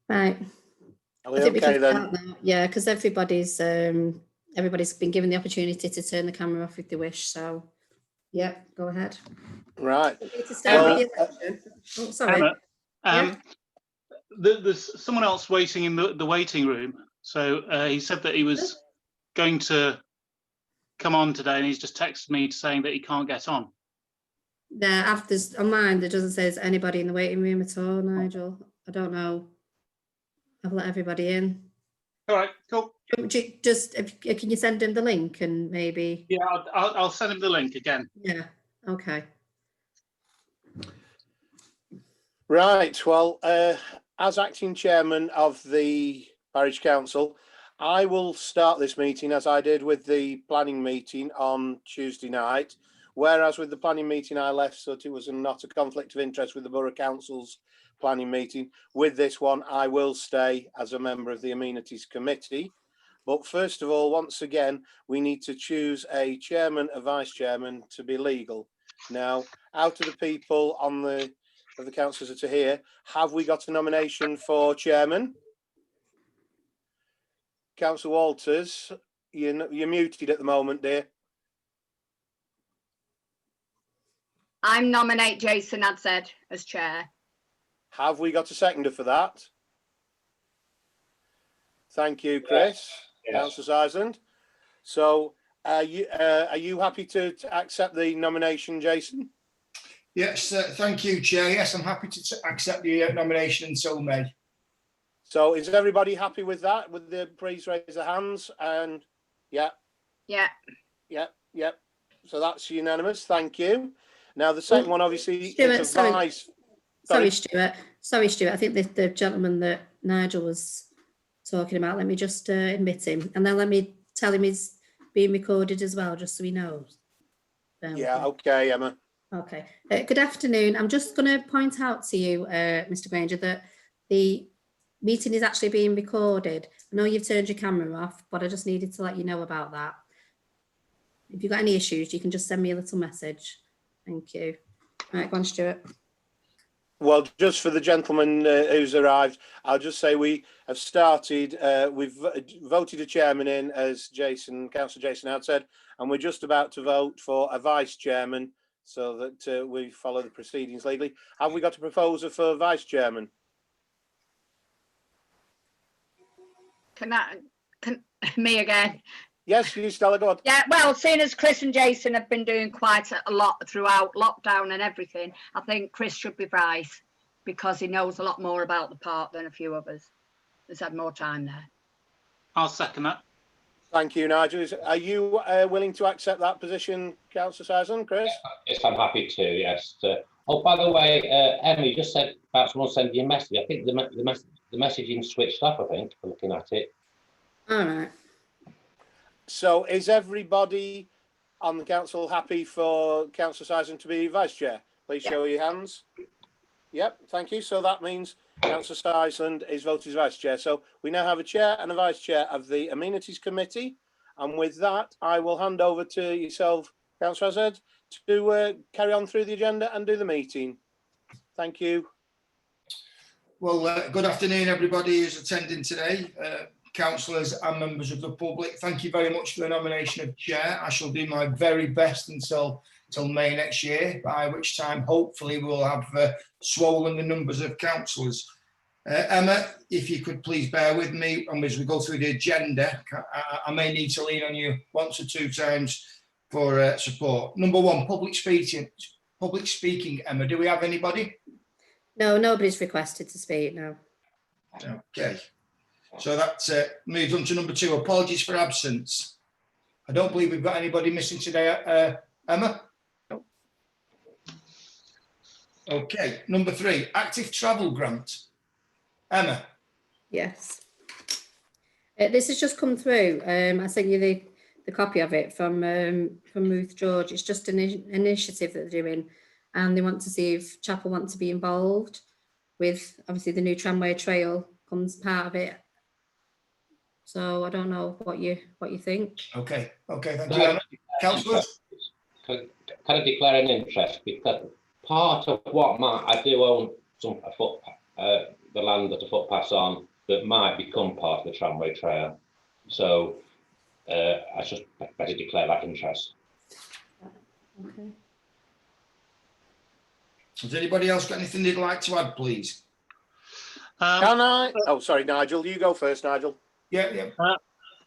Right. Are we I think we okay can then? start now. Yeah, because everybody's been given the opportunity to turn the camera off if they wish. So, yeah, go ahead. Right. To start with the election. Oh, sorry. Emma, Yeah. there's someone else waiting in the waiting room. So he said that he was going to come on today, and he's just texted me saying that he can't get on. Yeah, on mine there doesn't say there's anybody in the waiting room at all, Nigel. I don't know. I've let everybody in. All right, cool. Just can you send him the link and maybe? Yeah, I'll send him the link again. Yeah. Okay. Right. Well, as acting chairman of the parish council, I will start this meeting as I did with the planning meeting on Tuesday night. Whereas with the planning meeting I left so it was not a conflict of interest with the borough council's planning meeting. With this one, I will stay as a member of the amenities committee. But first of all, once again, we need to choose a chairman, a vice chairman to be legal. Now, out of the people of the councillors that are here, have we got a nomination for chairman? Councillor Walters, you're muted at the moment, dear. I nominate Jason Adz as chair. Have we got a seconder for that? Thank you, Chris. Yes. Councillor Island. So are you happy to accept the nomination, Jason? Yes, thank you, Chair. Yes, I'm happy to accept the nomination, and so may. So is everybody happy with that? With the please raise their hands and yeah. So that's unanimous. Thank you. Now the second one, obviously, Stuart, is a vice. Sorry, Stuart. I think the gentleman that Nigel was talking about, let me just admit him, and then let me tell him he's being recorded as well, just so he knows. Yeah, okay, Emma. Okay. Good afternoon. I'm just going to point out to you, Mr. Granger, that the meeting is actually being recorded. I know you've turned your camera off, but I just needed to let you know about that. If you've got any issues, you can just send me a little message. Thank you. All right, go on, Stuart. Well, just for the gentleman who's arrived, I'll just say we have started, we've voted a chairman in as Councillor Jason had said, and we're just about to vote for a vice chairman so that we follow the proceedings legally. Have we got a proposer for vice chairman? Me again? Yes, you, Stella, go on. Yeah, well, seeing as Chris and Jason have been doing quite a lot throughout lockdown and everything, I think Chris should be vice because he knows a lot more about the park than a few of us. He's had more time there. I'll second that. Thank you, Nigel. Are you willing to accept that position, Councillor Sison, Chris? Yes, I'm happy to, yes. Oh, by the way, Emma, you just said about someone sending you a message. I think the messaging switched up, I think, looking at it. All right. So is everybody on the council happy for Councillor Sison to be vice chair? Please show your hands. Yep, thank you. So that means Councillor Sison is voted as vice chair. So we now have a chair and a vice chair of the amenities committee. And with that, I will hand over to yourself, Councillor Azad, to carry on through the agenda and do the meeting. Thank you. Well, good afternoon, everybody who's attending today. Councillors and members of the public, thank you very much for the nomination of chair. I shall do my very best until May next year, by which time hopefully we'll have swollen the numbers of councillors. Emma, if you could please bear with me and as we go through the agenda, I may need to lean on you once or two times for support. Number one, public speaking. Emma, do we have anybody? No, nobody's requested to speak, no. Okay. So that moves on to number two, apologies for absence. I don't believe we've got anybody missing today, Emma? No. Okay, number three, active travel grant. Emma? Yes. This has just come through. I sent you the copy of it from Ruth George. It's just an initiative that they're doing, and they want to see if Chapel want to be involved with, obviously, the new tramway trail comes part of it. So I don't know what you think. Okay, thank you. Councillor? Can I declare an interest? Because part of what I do own the the land that the footpath's on that might become part of the tramway trail. So I just better declare that interest. Okay. Has anybody else got anything they'd like to add, please? Can I? Oh, sorry, Nigel. You go first, Nigel. Yeah.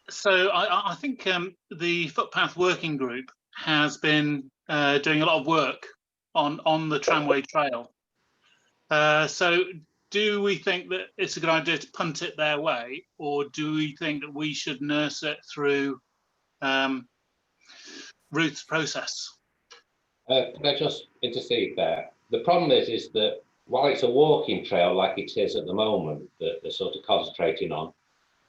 So I think the footpath working group has been doing a lot of work on the tramway trail. So do we think that it's a good idea to punt it their way, or do we think that we should nurse it through Ruth's process? Can I just intercede there? The problem is that while it's a walking trail like it is at the moment, that they're sort of concentrating on,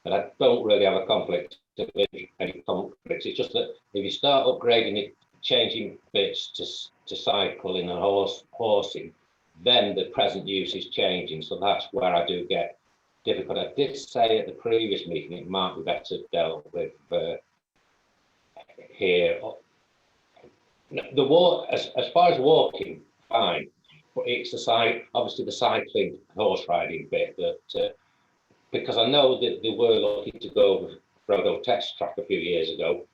and I don't really have a conflict of any conflicts. It's just that if you start upgrading it, changing bits to cycling and horsing, then the present use is changing. So that's where I do get difficult. I did say at the previous meeting it might be better dealt with here. The walk, as far as walking, fine, but it's obviously the cycling, horse riding bit that. Because I know that they were looking to go with Frodo test track a few years ago,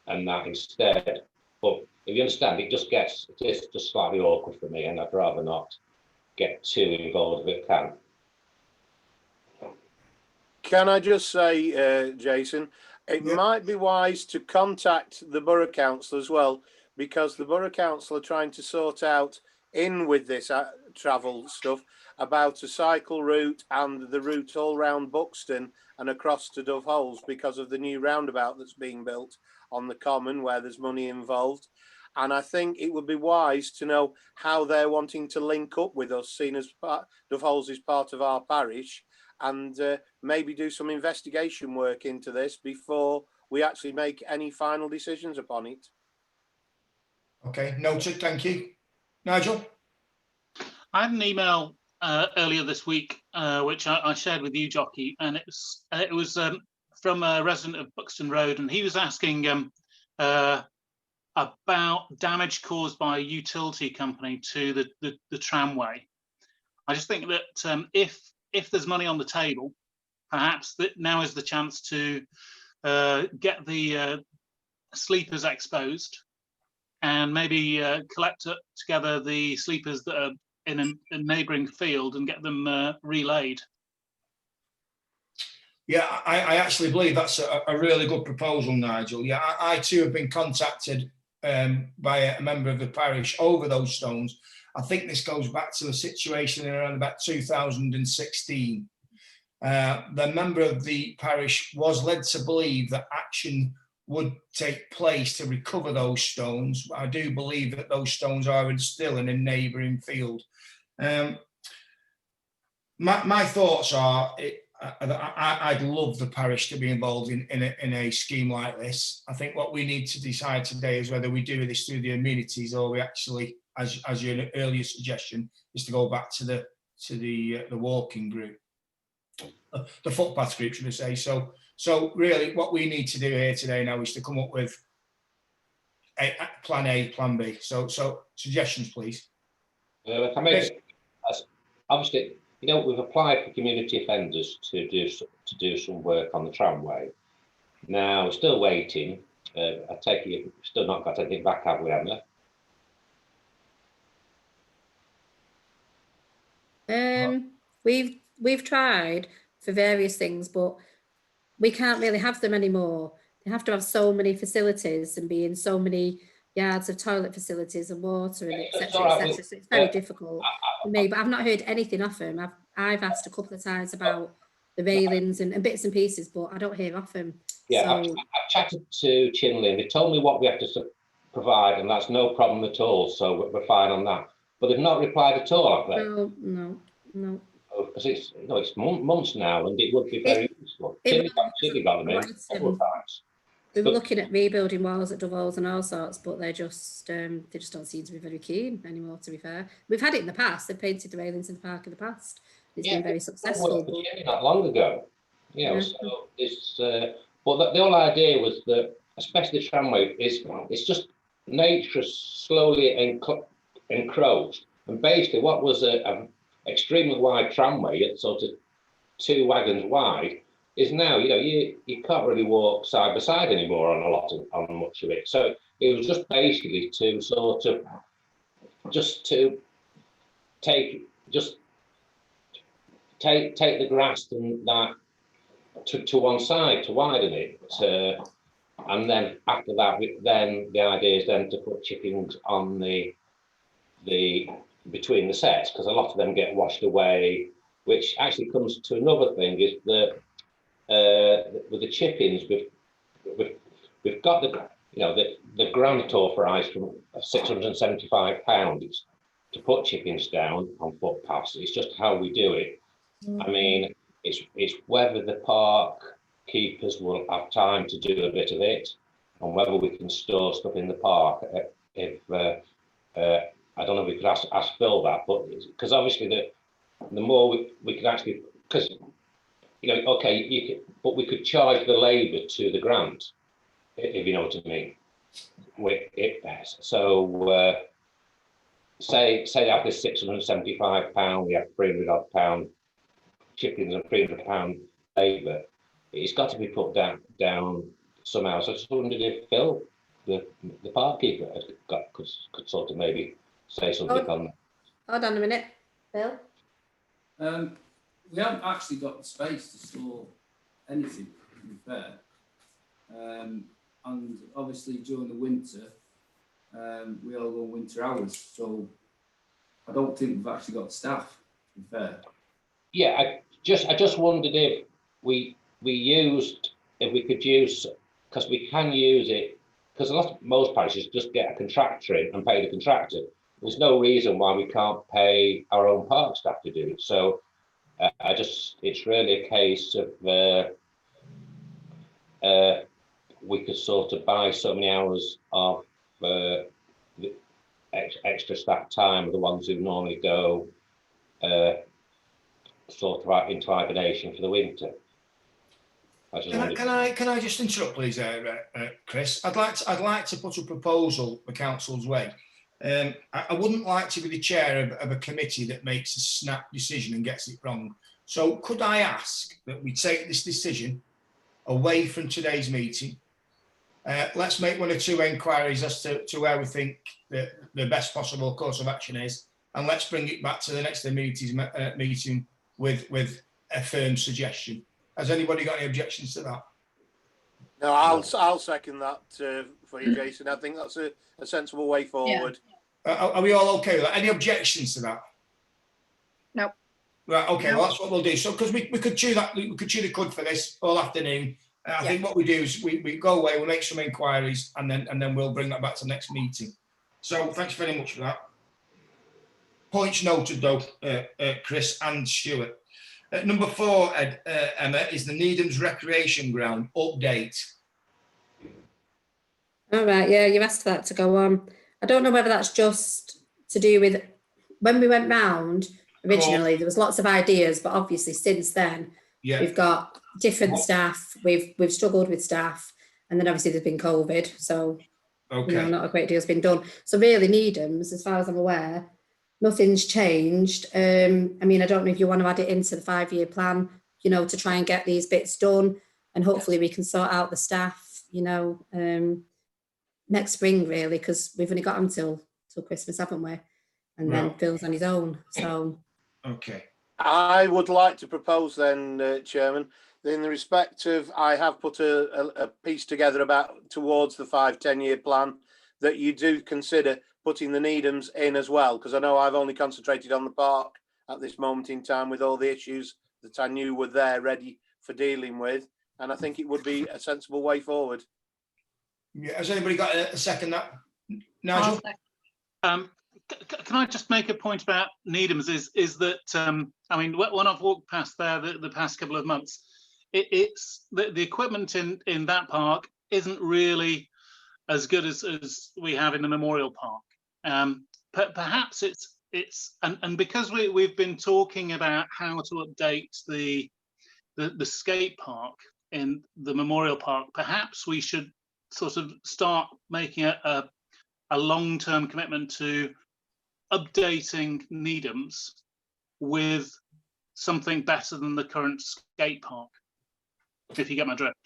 and that instead. But if you understand, it is just slightly awkward for me, and I'd rather not get too involved if it can. Can I just say, Jason, it might be wise to contact the Borough Council as well, because the Borough Council are trying to sort out in with this travel stuff about a cycle route and the route all round Buxton and across to Dove Holes because of the new roundabout that's being built on the common where there's money involved. And I think it would be wise to know how they're wanting to link up with us, seeing as Dove Holes is part of our parish, and maybe do some investigation work into this before we actually make any final decisions upon it. Okay, noted. Thank you. Nigel? I had an email earlier this week, which I shared with you, Jockey, and it was from a resident of Buxton Road, and he was asking about damage caused by a utility company to the tramway. I just think that if there's money on the table, perhaps that now is the chance to get the sleepers exposed and maybe collect together the sleepers that are in a neighbouring field and get them relayed. Yeah, I actually believe that's a really good proposal, Nigel. Yeah, I too have been contacted by a member of the parish over those stones. I think this goes back to a situation in around about 2016. The member of the parish was led to believe that action would take place to recover those stones. I do believe that those stones are still in a neighbouring field. My thoughts are, I'd love the parish to be involved in a scheme like this. I think what we need to decide today is whether we do this through the amenities or we actually, as your earlier suggestion, is to go back to the walking group, the footpath group, should I say. So really what we need to do here today now is to come up with plan A, plan B. So suggestions, please. If I may, obviously, we've applied for community offenders to do some work on the tramway. Now we're still waiting. I take it you've still not got anything back, have we, Emma? We've tried for various things, but we can't really have them anymore. They have to have so many facilities and be in so many yards of toilet facilities and water and etc. etc. So it's very difficult for me. But I've not heard anything off them. I've asked a couple of times about the railings and bits and pieces, but I don't hear off them. Yeah, so, I've chatted to Chinley and they told me what we have to provide, and that's no problem at all. So we're fine on that. But they've not replied at all, have they? No. Because it's months now, and it would be very useful. Chinley got them in a couple of times. We were looking at rebuilding walls at Dove Holes and all sorts, but they just don't seem to be very keen anymore, to be fair. We've had it in the past. They've painted the railings in the park in the past. It's been very successful. Not long ago. So it's but the whole idea was that, especially the tramway, it's just nature slowly encroached. And basically what was a extremely wide tramway, it's sort of 2 wagons wide, is now, you can't really walk side by side anymore on much of it. So it was just basically to sort of take the grass and that to one side to widen it, and then after that, then the idea is then to put chippings on the between the sets, because a lot of them get washed away, which actually comes to another thing, is that with the chippings, we've got the grant authorised from £675 to put chippings down on footpaths. It's just how we do it. I mean, it's whether the park keepers will have time to do a bit of it, and whether we can store stuff in the park. If I don't know if we could ask Phil that, but because obviously the more we can actually, because okay, but we could charge the labour to the grant, if you know what I mean. Say after £675, we have £300 chippings and £300 labour. It's got to be put down somehow. So I just wondered if Phil, the park keeper, could sort of maybe say something on that. Hold on a minute, Bill. We haven't actually got the space to store anything, to be fair. And obviously during the winter, we all go winter hours, so I don't think we've actually got staff, to be fair. Yeah, I just wondered if we could use, because we can use it, because most parishes just get a contractor in and pay the contractor. There's no reason why we can't pay our own park staff to do it. So it's really a case of we could sort of buy so many hours of the extra staff time, the ones who normally go sort of into hibernation for the winter. Can I just interrupt, please, Chris? I'd like to put a proposal the council's way. I wouldn't like to be the chair of a committee that makes a snap decision and gets it wrong. So could I ask that we take this decision away from today's meeting? Let's make 1 or 2 inquiries as to where we think the best possible course of action is, and let's bring it back to the next meeting with a firm suggestion. Has anybody got any objections to that? No, I'll second that for you, Jason. I think that's a sensible way forward. Yeah. Are we all okay with that? Any objections to that? No. Right. Okay. Well, that's what we'll do. So, because we could chew that, we could chew the cud for this all afternoon. I think what we do is we go away, we'll make some inquiries, and then we'll bring that back to the next meeting. So, thanks very much for that. Points noted, though, Chris and Stuart. Number 4, Emma, is the Needham's Recreation Ground update. All right, yeah, you've asked for that to go on. I don't know whether that's just to do with when we went round originally, there was lots of ideas, but obviously since then, we've got different staff, we've struggled with staff, and then obviously there's been COVID, so not a great deal's been done. So really Needham's, as far as I'm aware, nothing's changed. I mean, I don't know if you want to add it into the 5-year plan, to try and get these bits done, and hopefully we can sort out the staff, next spring, really, because we've only got them till Christmas, haven't we? And then Phil's on his own. So, okay. I would like to propose then, Chairman, in the respect of, I have put a piece together towards the 5-10-year plan, that you do consider putting the Needhams in as well, because I know I've only concentrated on the park at this moment in time with all the issues that I knew were there ready for dealing with, and I think it would be a sensible way forward. Yeah, has anybody got a second that? Nigel? Can I just make a point about Needham's is that, I mean, when I've walked past there the past couple of months, it's the equipment in that park isn't really as good as we have in the Memorial Park. Perhaps it's and because we've been talking about how to update the skate park in the Memorial Park, perhaps we should sort of start making a long-term commitment to updating Needham's with something better than the current skate park, if you get my drift.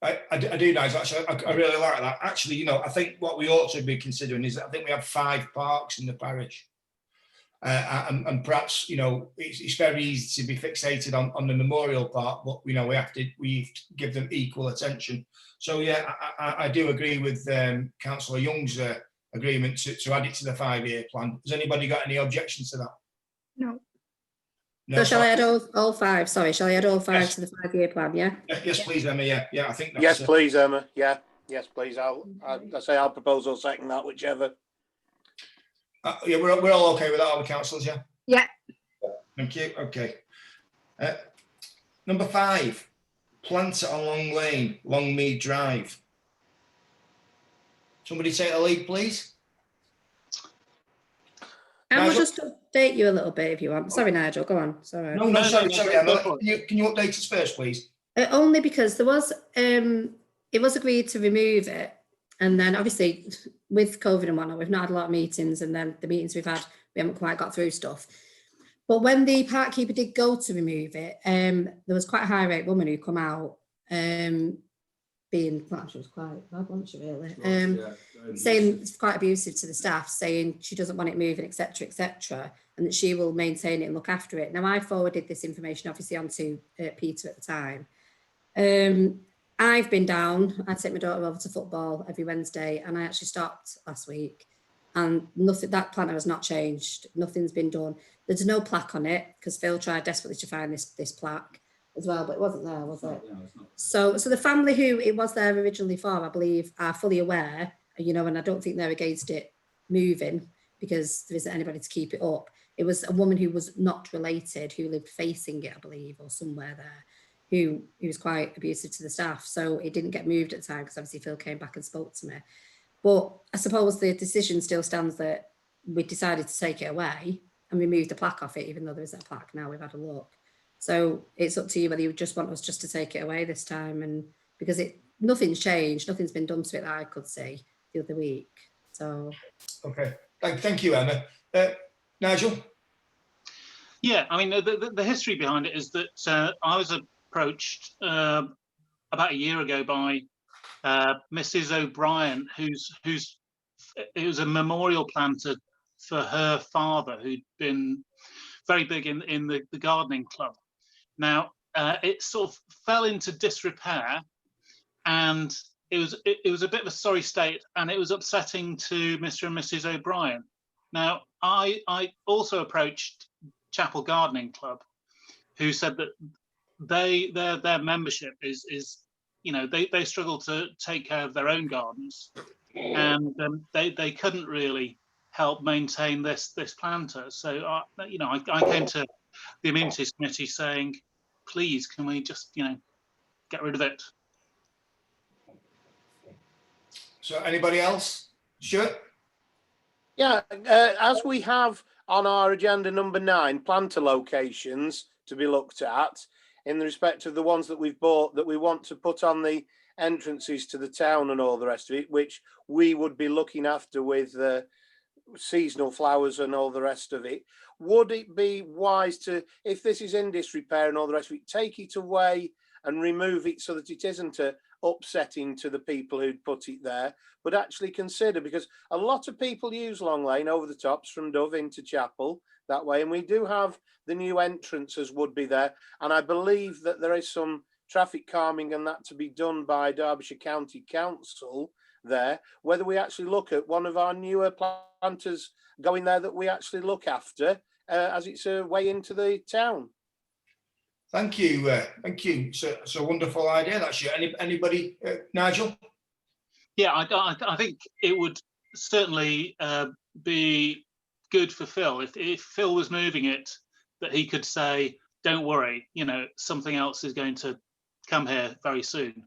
I do, Nigel. Actually, I really like that. Actually, you know, I think what we ought to be considering is that I think we have 5 parks in the parish. And perhaps, you know, it's very easy to be fixated on the memorial part, but, you know, we give them equal attention. So, yeah, I do agree with Councillor Young's agreement to add it to the 5-year plan. Has anybody got any objections to that? No. No, So shall I add all 5? Sorry, shall I add all 5 Yes. to the 5-year plan? Yeah. Yes, please, Emma. Yeah, I think that's Yes, please, Emma. Yeah, yes, please. I'll propose or second that, whichever. yeah, we're all okay with that, are we, councillors? Yeah. Yeah. Thank you. Okay. Number 5, planter on Long Lane, Longmead Drive. Somebody take the lead, please. I will Nigel? just update you a little bit if you want. Sorry, Nigel, go on. Sorry. No, sorry, go Emma. for it. Can you update us first, please? Only because there was, it was agreed to remove it. And then obviously with COVID and whatnot, we've not had a lot of meetings, and then the meetings we've had, we haven't quite got through stuff. But when the park keeper did go to remove it, there was quite a high rate woman who come out, being, well, she was quite bad, wasn't she, really? Saying it's quite abusive to the staff, saying she doesn't want it moving, etc., and that she will maintain it and look after it. Now, I forwarded this information obviously onto Peter at the time. I've been down, I take my daughter over to football every Wednesday, and I actually stopped last week, and nothing, that planter has not changed. Nothing's been done. There's no plaque on it because Phil tried desperately to find this plaque as well, but it wasn't there, was it? So the family who it was there originally for, I believe, are fully aware, you know, and I don't think they're against it moving because there isn't anybody to keep it up. It was a woman who was not related, who lived facing it, I believe, or somewhere there, who was quite abusive to the staff. So it didn't get moved at the time because obviously Phil came back and spoke to me. But I suppose the decision still stands that we decided to take it away and remove the plaque off it, even though there isn't a plaque now. We've had a look. So it's up to you whether you just want us just to take it away this time, and because nothing's changed, nothing's been done to it that I could see the other week. So okay, thank you, Emma. Nigel? Yeah, I mean, the history behind it is that I was approached about a year ago by Mrs. O'Brien, it was a memorial planter for her father, who'd been very big in the gardening club. Now, it sort of fell into disrepair, and it was a bit of a sorry state, and it was upsetting to Mr. and Mrs. O'Brien. Now, I also approached Chapel Gardening Club, who said that their membership is you know, they struggle to take care of their own gardens, and they couldn't really help maintain this planter. So you know, I came to the Amenities Committee saying, please, can we just, you know, get rid of it? So anybody else? Stuart? Yeah, as we have on our agenda number 9, planter locations to be looked at in the respect of the ones that we've bought that we want to put on the entrances to the town and all the rest of it, which we would be looking after with seasonal flowers and all the rest of it. Would it be wise to, if this is in disrepair and all the rest of it, take it away and remove it so that it isn't upsetting to the people who'd put it there, but actually consider, because a lot of people use Long Lane over the tops from Dove into Chapel that way, and we do have the new entrances would be there, and I believe that there is some traffic calming and that to be done by Derbyshire County Council there, whether we actually look at one of our newer planters going there that we actually look after as it's a way into the town. Thank you. It's a wonderful idea. That's you. Anybody, Nigel? Yeah, I think it would certainly be good for Phil if Phil was moving it, that he could say, don't worry, you know, something else is going to come here very soon.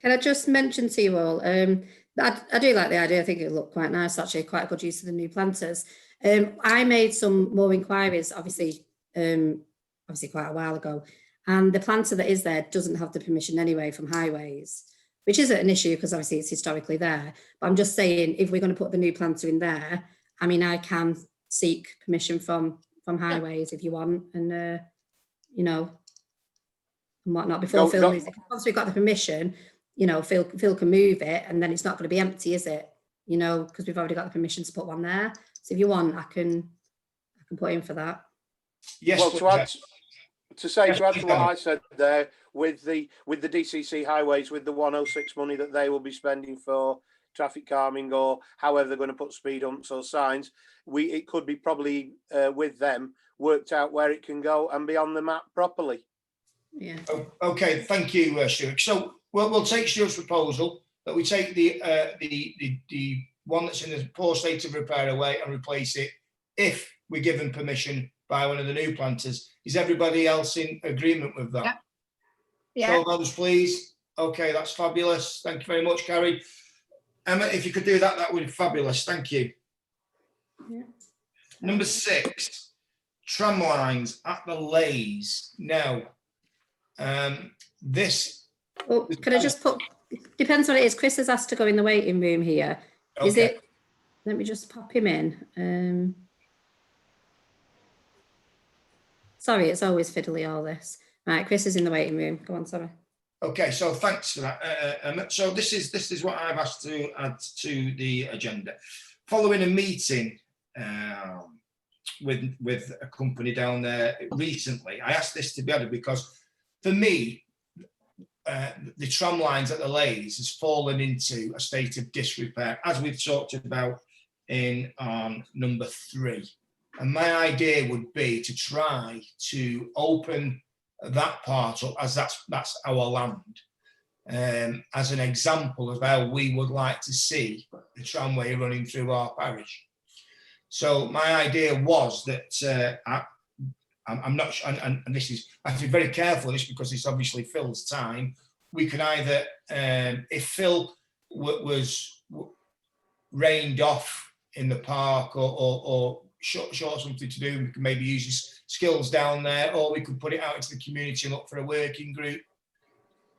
can I just mention to you all, I do like the idea. I think it looked quite nice, actually, quite a good use of the new planters. I made some more inquiries, obviously quite a while ago, and the planter that is there doesn't have the permission anyway from Highways, which isn't an issue because obviously it's historically there. But I'm just saying, if we're going to put the new planter in there, I mean, I can seek permission from highways if you want, and you know, and whatnot before Phil Go. moves it. Once we've got the permission, you know, Phil can move it, and then it's not going to be empty, is it? You know, because we've already got the permission to put one there. So if you want, I can put in for that. Yes. Well, to add Yes, to what I said there, with the DCC highways, with the 106 money that they will be spending for traffic calming or however they're going to put speed humps or signs, it could be probably with them worked out where it can go and be on the map properly. Yeah. Okay, thank you, Stuart. So we'll take Stuart's proposal that we take the one that's in a poor state of repair away and replace it if we're given permission by one of the new planters. Is everybody else in agreement with that? Yeah. Show of hands, please. Okay, that's fabulous. Thank you very much, Carrie. Emma, if you could do that, that would be fabulous. Thank you. Yeah. Number 6, tram lines at the Lays. Now, this. Oh, can I just put? Depends what it is. Chris has asked to go in the waiting room here. Is Okay. it? Let me just pop him in. Sorry, it's always fiddly, all this. Right, Chris is in the waiting room. Go on, sorry. Okay, so thanks for that. So this is what I've asked to add to the agenda. Following a meeting with a company down there recently, I asked this to be added because for me, the tram lines at the Lays has fallen into a state of disrepair, as we've talked about in number 3. And my idea would be to try to open that part up, as that's our land, as an example of how we would like to see the tramway running through our parish. So my idea was that I'm not sure, and this is, I have to be very careful of this because it's obviously Phil's time. We can either, if Phil was rained off in the park or short something to do, we can maybe use his skills down there, or we could put it out into the community and look for a working group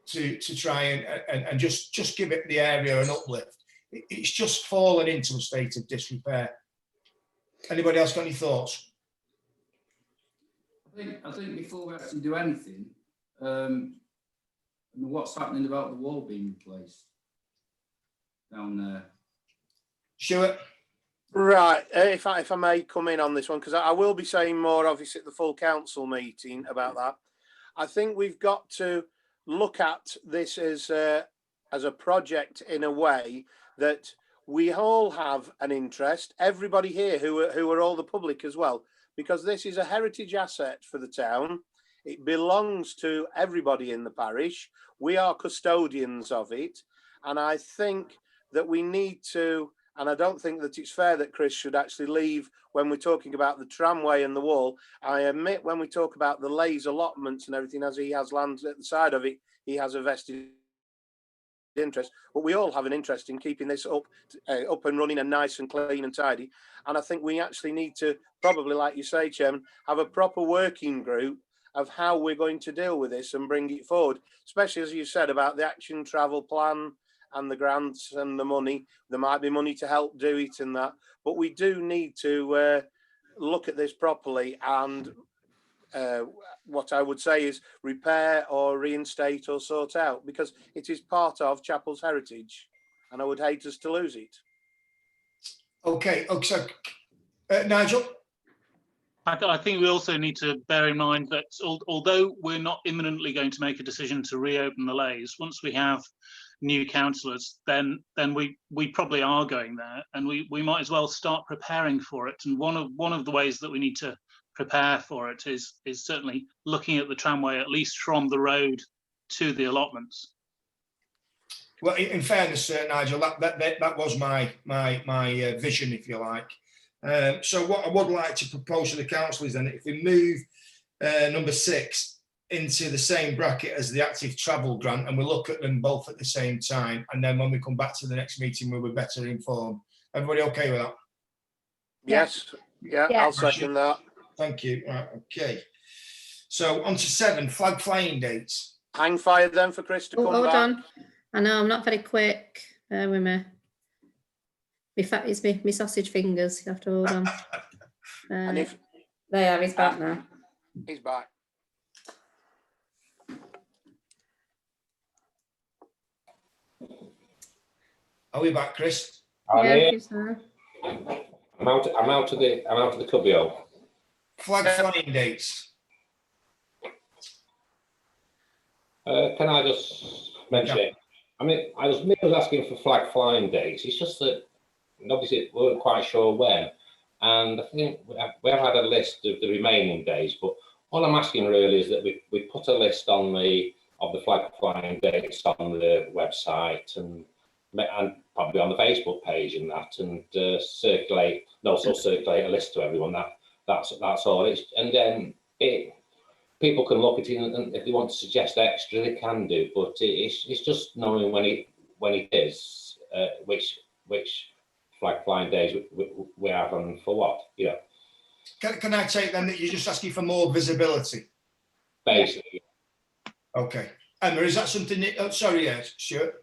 to try and just give it the area an uplift. It's just fallen into a state of disrepair. Anybody else got any thoughts? I think before we actually do anything, what's happening about the wall being replaced down there? Stuart? Right, if I may come in on this one, because I will be saying more obviously at the full council meeting about that. I think we've got to look at this as a project in a way that we all have an interest, everybody here who are all the public as well, because this is a heritage asset for the town. It belongs to everybody in the parish. We are custodians of it. And I think that we need to, and I don't think that it's fair that Chris should actually leave when we're talking about the tramway and the wall. I admit when we talk about the Lays allotments and everything, as he has land at the side of it, he has a vested interest, but we all have an interest in keeping this up and running and nice and clean and tidy. And I think we actually need to probably, like you say, Chairman, have a proper working group of how we're going to deal with this and bring it forward, especially as you said about the action travel plan and the grants and the money. There might be money to help do it and that, but we do need to look at this properly and what I would say is repair or reinstate or sort out, because it is part of Chapel's heritage and I would hate us to lose it. Okay, so Nigel? I think we also need to bear in mind that although we're not imminently going to make a decision to reopen the Lays, once we have new councillors, then we probably are going there, and we might as well start preparing for it. And one of the ways that we need to prepare for it is certainly looking at the tramway, at least from the road to the allotments. Well, in fairness, Nigel, that was my vision, if you like. So what I would like to propose to the council is then if we move number 6 into the same bracket as the active travel grant, and we look at them both at the same time, and then when we come back to the next meeting, we'll be better informed. Everybody okay with that? Yes, yeah. I'll second that. Thank you. Right, okay. So on to 7, flag flying dates. Hang fire then for Chris to come Hold back. on. I know I'm not very quick. With me. It's me sausage fingers. You have to hold on. And There, he's back now. He's back. Are we back, Chris? Yeah, Yeah, he's there. I'm out of the cubby-hole. Flag flying dates. Can I just mention it? I mean, I was asking for flag flying dates. It's just that obviously we weren't quite sure when, and I think we have had a list of the remaining days. But all I'm asking really is that we put a list on of the flag flying dates on the website and probably on the Facebook page and that, and circulate a list to everyone. That's all. And then people can look at it, and if they want to suggest extra, they can do. But it's just knowing when it is, which flag flying days we have and for what, you know. Can I take then that you're just asking for more visibility? Basically. Okay. Emma, is that something that, oh, sorry, yeah, Stuart.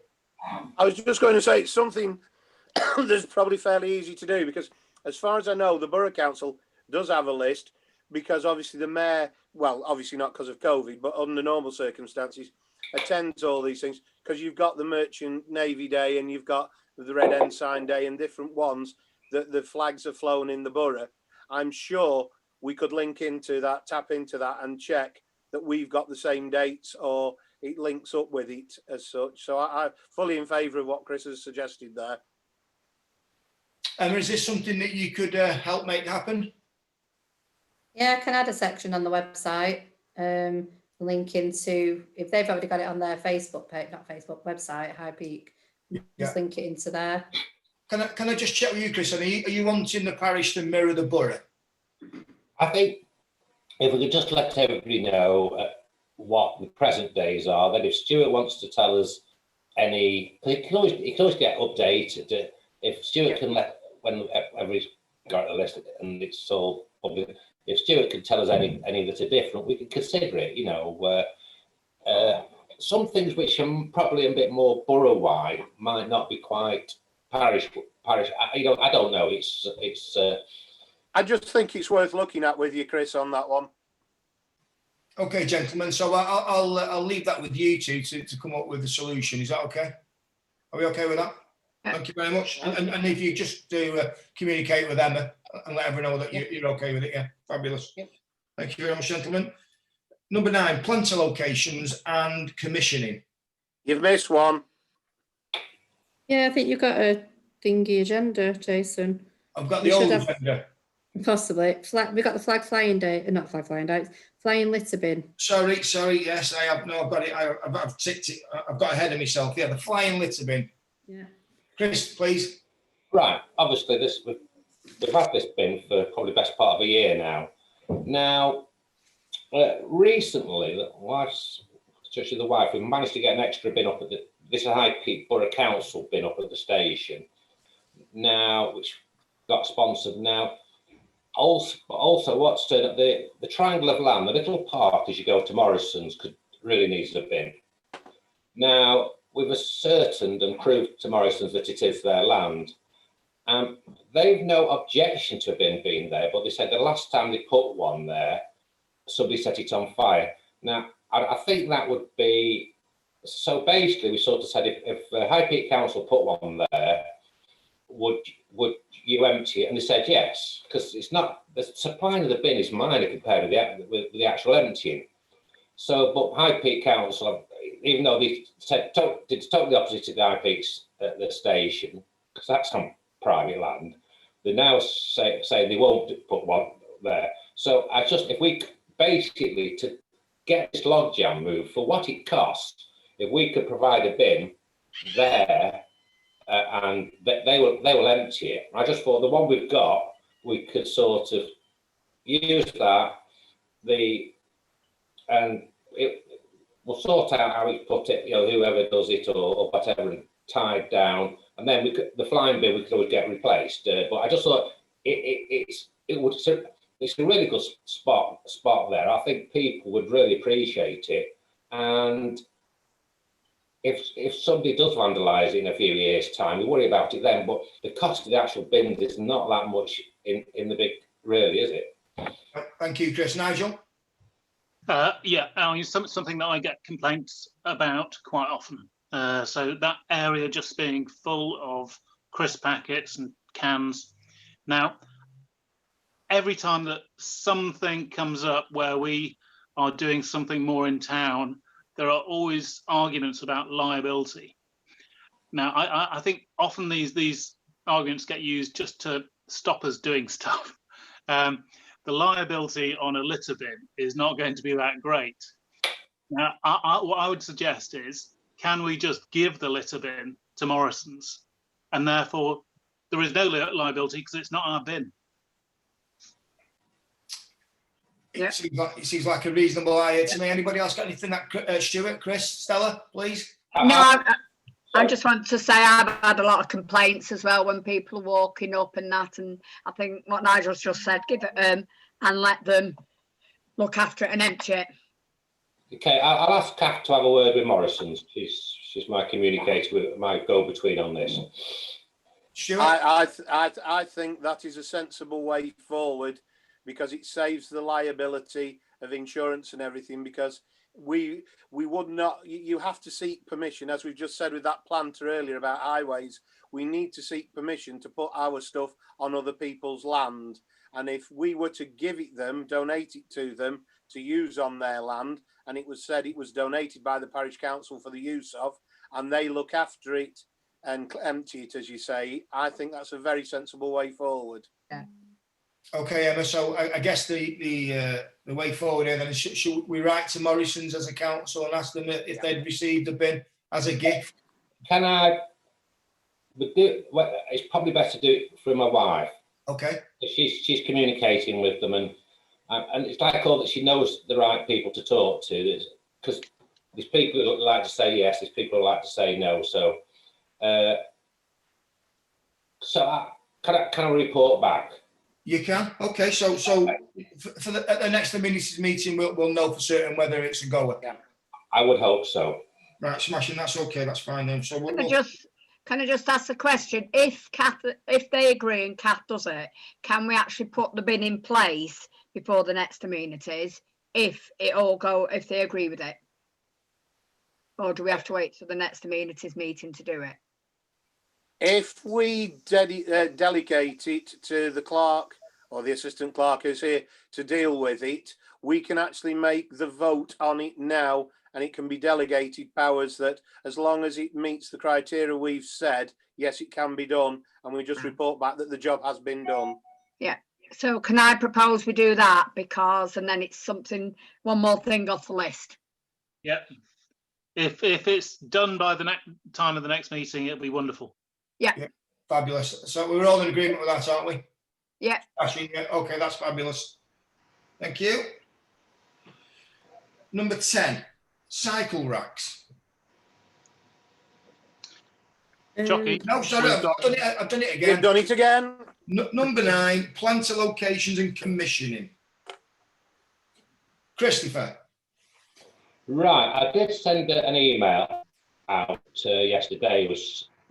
I was just going to say it's something that's probably fairly easy to do, because as far as I know, the Borough Council does have a list, because obviously the mayor, well, obviously not because of COVID, but under normal circumstances, attends all these things, because you've got the Merchant Navy Day and you've got the Red Ensign Day and different ones that the flags are flown in the borough. I'm sure we could link into that, tap into that and check that we've got the same dates or it links up with it as such. So I'm fully in favour of what Chris has suggested there. Emma, is this something that you could help make happen? Yeah, I can add a section on the website, link into, if they've already got it on their Facebook page, not Facebook, website, High Peak, just link it into there. Can I just check with you, Chris? Are you wanting the parish to mirror the borough? I think if we could just let everybody know what the present days are, then if Stuart wants to tell us any, he can always get updated. If Stuart can let, when everybody's got a list and it's all public, if Stuart can tell us any that are different, we can consider it. You know, some things which are probably a bit more borough-wide might not be quite parish. I don't know. It's. I just think it's worth looking at with you, Chris, on that one. Okay, gentlemen. So I'll leave that with you two to come up with a solution. Is that okay? Are we okay with that? Thank you very much. And if you just do communicate with Emma and let everyone know that you're okay with it, yeah, fabulous. Yep. Thank you very much, gentlemen. Number 9, planter locations and commissioning. You've missed one. Yeah, I think you've got a thingy agenda, Jason. I've got the old agenda. Possibly. We got the flag flying day, not flag flying day, flying litter bin. Sorry. Yes, I have. No, I've got it. I've ticked it. I've got ahead of myself. Yeah, the flying litter bin. Yeah. Chris, please. Right. Obviously, we've had this bin for probably the best part of a year now. Now, recently, especially the wife, we managed to get an extra bin up at this High Peak Borough Council bin up at the station. Now, which got sponsored now. Also, what's turned up the triangle of land, the little park as you go to Morrison's really needs a bin. Now, we've ascertained and proved to Morrison's that it is their land. They've no objection to a bin being there, but they said the last time they put one there, somebody set it on fire. Now, I think that would be, so basically we sort of said if the High Peak Council put one there, would you empty it? And they said yes, because it's not, the supplying of the bin is minor compared with the actual emptying. So, but High Peak Council, even though they said did totally opposite to the High Peaks at the station, because that's on private land, they now say they won't put one there. So if we basically, to get this logjam moved for what it costs, if we could provide a bin there, and they will empty it. I just thought the one we've got, we could sort of use that, and we'll sort out how we put it, you know, whoever does it or whatever, and tied down, and then the flying bin we could always get replaced. But I just thought it's a really good spot there. I think people would really appreciate it, and if somebody does vandalise it in a few years' time, we worry about it then. But the cost of the actual bins is not that much in the big, really, is it? Thank you, Chris. Nigel? Yeah, something that I get complaints about quite often. So that area just being full of crisp packets and cans. Now, every time that something comes up where we are doing something more in town, there are always arguments about liability. Now, I think often these arguments get used just to stop us doing stuff. The liability on a litter bin is not going to be that great. Now, what I would suggest is, can we just give the litter bin to Morrison's, and therefore there is no liability because it's not our bin. It seems like a reasonable idea to me. Anybody else got anything that Stuart, Chris, Stella, please? No, I just want to say I've had a lot of complaints as well when people are walking up and that, and I think what Nigel's just said, give it and let them look after it and empty it. Okay, I'll ask Kath to have a word with Morrison's. She's my communicator, with my go-between on this. Stuart? I think that is a sensible way forward, because it saves the liability of insurance and everything, because we would not, you have to seek permission, as we've just said with that planter earlier about highways. We need to seek permission to put our stuff on other people's land, and if we were to give it them, donate it to them to use on their land, and it was said it was donated by the parish council for the use of, and they look after it and empty it, as you say, I think that's a very sensible way forward. Yeah. Okay, Emma, so I guess the way forward here then is, should we write to Morrison's as a council and ask them if they'd received the bin as a gift? Can I? It's probably best to do it through my wife. Okay. She's communicating with them, and it's like all that she knows the right people to talk to, because there's people who like to say yes, there's people who like to say no. So, can I report back? You can. Okay. So for at the next amenities meeting, we'll know for certain whether it's a goer. Yeah. I would hope so. Right, smashing. That's okay. That's fine then. So Can I just ask a question? If they agree and Kath does it, can we actually put the bin in place before the next amenities if they agree with it? Or do we have to wait till the next amenities meeting to do it? If we delegate it to the clerk or the assistant clerk who's here to deal with it, we can actually make the vote on it now, and it can be delegated powers that, as long as it meets the criteria we've said, yes, it can be done, and we just report back that the job has been done. Yeah. So can I propose we do that, and then it's one more thing off the list? Yeah. If it's done by the time of the next meeting, it'll be wonderful. Yeah. Fabulous. So we're all in agreement with that, aren't we? Yeah. Yeah. Okay, that's fabulous. Thank you. Number 10, cycle racks. Jockey. No, sorry, I've done it again. You've done it again. Number 9, planter locations and commissioning. Christopher. Right, I did send an email out yesterday. It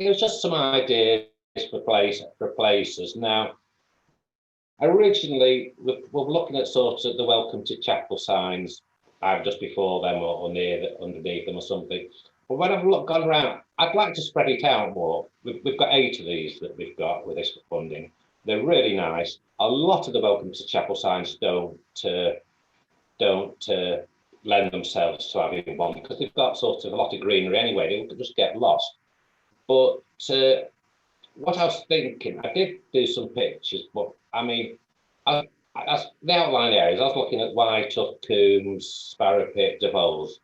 was just some ideas for places. Now, originally, we're looking at sort of the welcome to chapel signs, either just before them or underneath them or something. But when I've gone around, I'd like to spread it out more. We've got 8 of these that we've got with this funding. They're really nice. A lot of the welcome to chapel signs don't lend themselves to having one, because they've got sort of a lot of greenery anyway. They could just get lost. But what I was thinking, I did do some pictures, but I mean, the outline areas, I was looking at Whitetuff, Coombs, Sparrow Pit, Devols.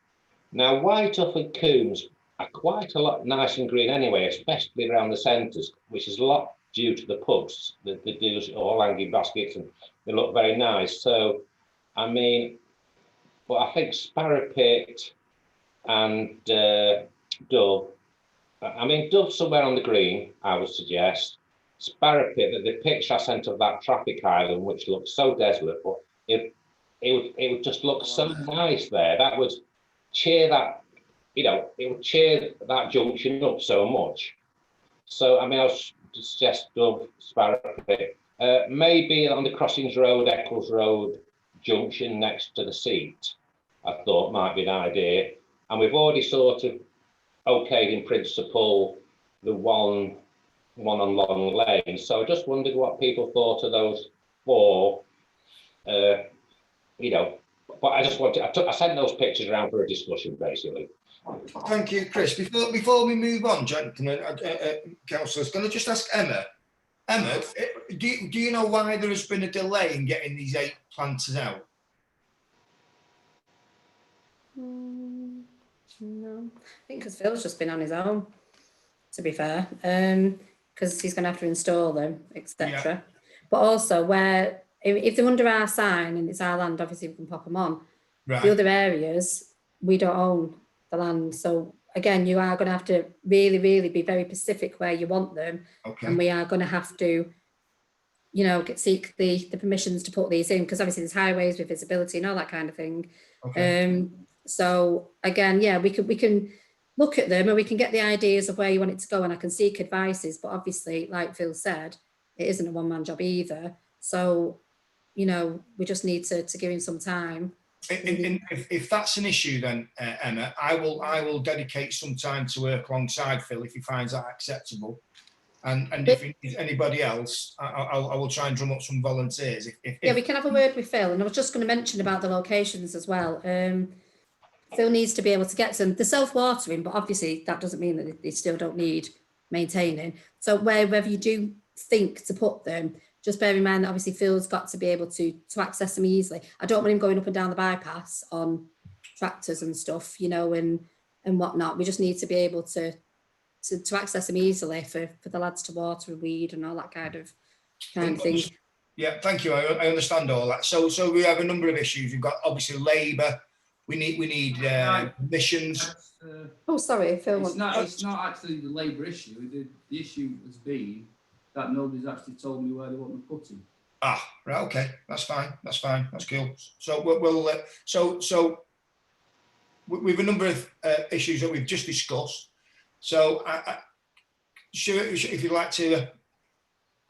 Now, Whitetuff and Coombs are quite a lot nice and green anyway, especially around the centres, which is a lot due to the pubs that they do all hanging baskets, and they look very nice. So, I mean, but I think Sparrow Pit and Dove, I mean, Dove somewhere on the green, I would suggest. Sparrow Pit, the picture I sent of that traffic island, which looks so desolate, but it would just look so nice there. That would cheer that, it would cheer that junction up so much. So, I mean, I would suggest Dove, Sparrow Pit. Maybe on the Crossings Road, Eccles Road junction next to the seat, I thought might be an idea. And we've already sort of okayed in principle the one on Long Lane. So I just wondered what people thought of those 4, you know, but I just wanted, I sent those pictures around for a discussion, basically. Thank you, Chris. Before we move on, gentlemen, councillors, can I just ask Emma? Emma, do you know why there has been a delay in getting these 8 planters out? No, I think because Phil's just been on his own, to be fair, because he's going to have to install them, etc. But also, where if they're under our sign and it's our land, obviously we can pop them on. Right. The other areas, we don't own the land. So again, you are going to have to really, really be very specific where you want them. Okay. And we are going to have to, you know, seek the permissions to put these in, because obviously there's highways with visibility and all that kind of thing. Okay. So again, yeah, we can look at them and we can get the ideas of where you want it to go, and I can seek advices. But obviously, like Phil said, it isn't a one-man job either. So, you know, we just need to give him some time. If that's an issue, then Emma, I will dedicate some time to work alongside Phil if he finds that acceptable. And if he needs anybody else, I will try and drum up some volunteers. Yeah, we can have a word with Phil. And I was just going to mention about the locations as well. Phil needs to be able to get some. The self-watering, but obviously that doesn't mean that they still don't need maintaining. So wherever you do think to put them, just bear in mind that obviously Phil's got to be able to access them easily. I don't want him going up and down the bypass on tractors and stuff, you know, and whatnot. We just need to be able to access them easily for the lads to water and weed and all that kind of thing. Yeah, thank you. I understand all that. So we have a number of issues. We've got obviously labour. We need emissions. Oh, sorry, Phil. It's not actually the labour issue. The issue has been that nobody's actually told me where they want them putting. Ah, right. Okay, that's fine. That's fine. That's cool. So we'll we've a number of issues that we've just discussed. So if you'd like to.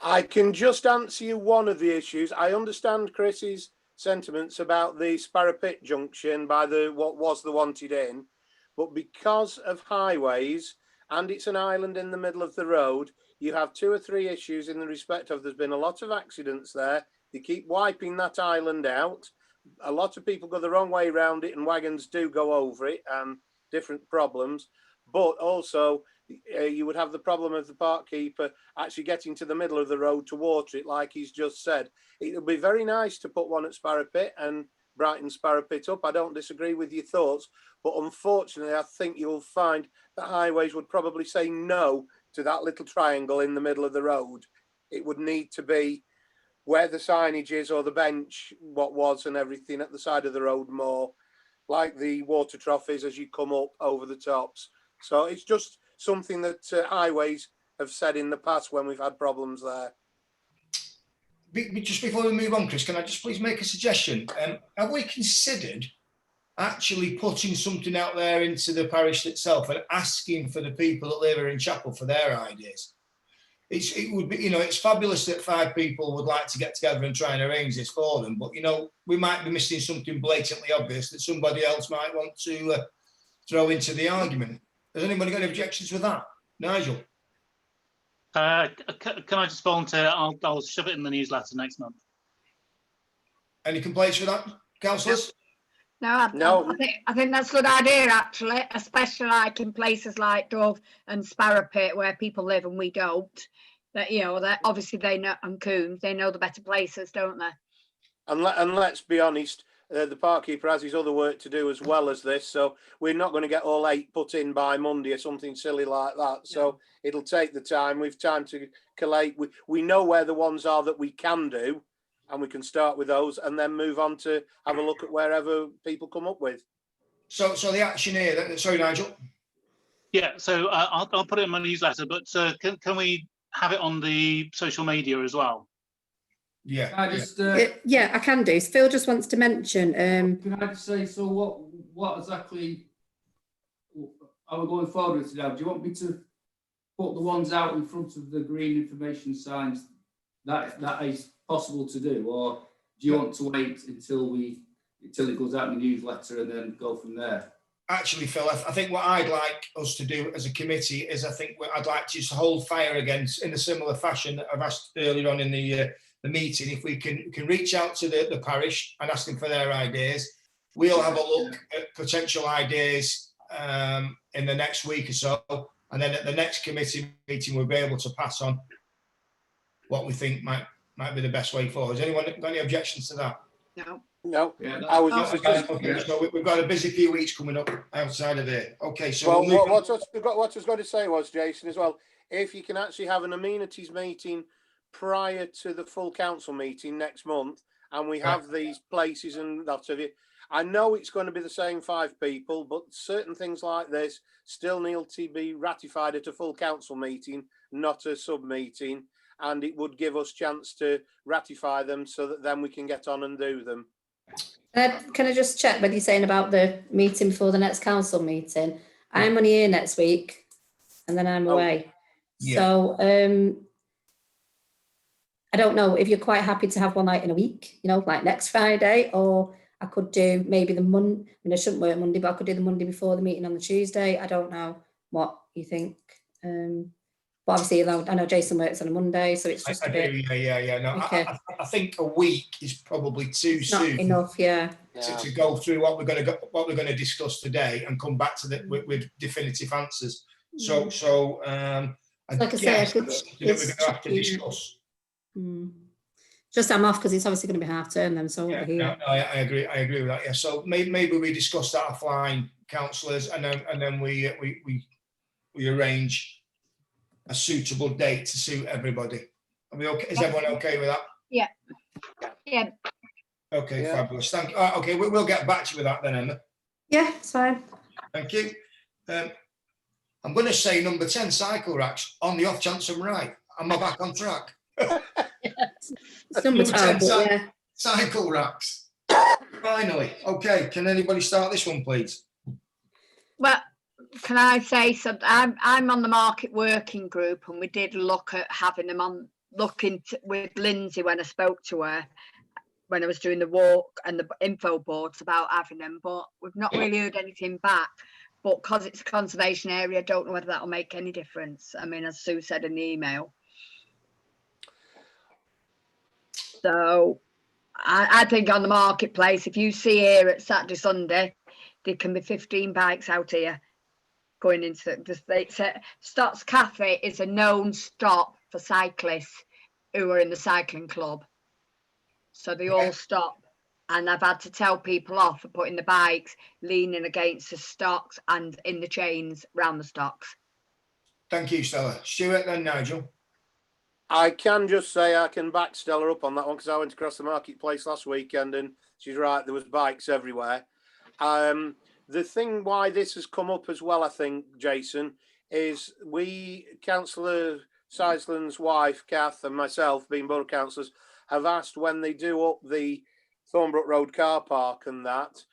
I can just answer you one of the issues. I understand Chris's sentiments about the Sparrow Pit junction by what was the wanted in, but because of highways and it's an island in the middle of the road, you have 2 or 3 issues in the respect of there's been a lot of accidents there. They keep wiping that island out. A lot of people go the wrong way around it and wagons do go over it and different problems. But also you would have the problem of the park keeper actually getting to the middle of the road to water it, like he's just said. It would be very nice to put one at Sparrow Pit and brighten Sparrow Pit up. I don't disagree with your thoughts, but unfortunately, I think you'll find that highways would probably say no to that little triangle in the middle of the road. It would need to be where the signage is or the bench, what was and everything at the side of the road more, like the water trough is as you come up over the tops. So it's just something that highways have said in the past when we've had problems there. Just before we move on, Chris, can I just please make a suggestion? Have we considered actually putting something out there into the parish itself and asking for the people that live here in Chapel for their ideas? It would be, you know, it's fabulous that 5 people would like to get together and try and arrange this for them, but, you know, we might be missing something blatantly obvious that somebody else might want to throw into the argument. Has anybody got any objections with that? Nigel? Can I just volunteer? I'll shove it in the newsletter next month. Any complaints with that, councillors? No, I think that's a good idea, actually, especially like in places like Dove and Sparrow Pit where people live and we don't. That, you know, that obviously they know, and Coombs, they know the better places, don't they? And let's be honest, the park keeper has his other work to do as well as this, so we're not going to get all 8 put in by Monday or something silly like that. So it'll take the time. We've time to collate. We know where the ones are that we can do, and we can start with those and then move on to have a look at wherever people come up with. So the action here, sorry, Nigel. Yeah, so I'll put it in my newsletter, but can we have it on the social media as well? Yeah. Can I just, yeah, I can do. Phil just wants to mention. Can I just say, so what exactly are we going forward with today? Do you want me to put the ones out in front of the green information signs that is possible to do, or do you want to wait until it goes out in the newsletter and then go from there? Actually, Phil, I think what I'd like us to do as a committee is I'd like to just hold fire again in a similar fashion that I've asked earlier on in the meeting. If we can reach out to the parish and ask them for their ideas, we'll have a look at potential ideas in the next week or so, and then at the next committee meeting we'll be able to pass on what we think might be the best way forward. Has anyone got any objections to that? No. No, Yeah, I was that's just, Okay, so we've got a busy few weeks coming up outside of here. Okay, so well, we'll move on. what I was going to say was, Jason, as well, if you can actually have an amenities meeting prior to the full council meeting next month, and we have these places and that of it. I know it's going to be the same 5 people, but certain things like this still need to be ratified at a full council meeting, not a sub meeting, and it would give us chance to ratify them so that then we can get on and do them. Can I just check whether you're saying about the meeting before the next council meeting? I'm only here next week and then I'm away. Yeah. So I don't know if you're quite happy to have one night in a week, you know, like next Friday, or I could do maybe the Monday. I mean, I shouldn't work Monday, but I could do the Monday before the meeting on the Tuesday. I don't know what you think. But obviously, I know Jason works on a Monday, so it's just a bit. Yeah. No, Okay. I think a week is probably too It's not soon enough, yeah. to go through what we're going to discuss today and come back to with definitive answers. So Like I say, I could, we're going to have to discuss. Just I'm off because it's obviously going to be half term then, so I won't Yeah, be here. no, I agree with that. Yeah, so maybe we discuss that offline, councillors, and then we arrange a suitable date to suit everybody. Are we okay? Is everyone okay with that? Yeah. Okay, Yeah. fabulous. Thank you. Okay, we'll get back to you with that then, Emma. Yeah, it's fine. Thank you. I'm going to say number 10, cycle racks. On the off chance I'm right, am I back on track? It's number 12, but yeah. Cycle racks. Finally. Okay, can anybody start this one, please? Well, can I say something? I'm on the market working group, and we did look at having them on, with Lindsay when I spoke to her, when I was doing the walk and the info boards about having them, but we've not really heard anything back. But because it's a conservation area, I don't know whether that'll make any difference. I mean, as Sue said in the email. So I think on the marketplace, if you see here at Saturday, Sunday, there can be 15 bikes out here going into the Stotts Cafe is a known stop for cyclists who are in the cycling club. So they all stop. And I've had to tell people off for putting the bikes leaning against the stocks and in the chains round the stocks. Thank you, Stella. Stuart, then Nigel. I can just say I can back Stella up on that one because I went across the marketplace last weekend and she's right, there was bikes everywhere. The thing why this has come up as well, I think, Jason, is Councillor Seisland's wife, Kath, and myself, being borough councillors, have asked when they do up the Thornbrook Road car park and that,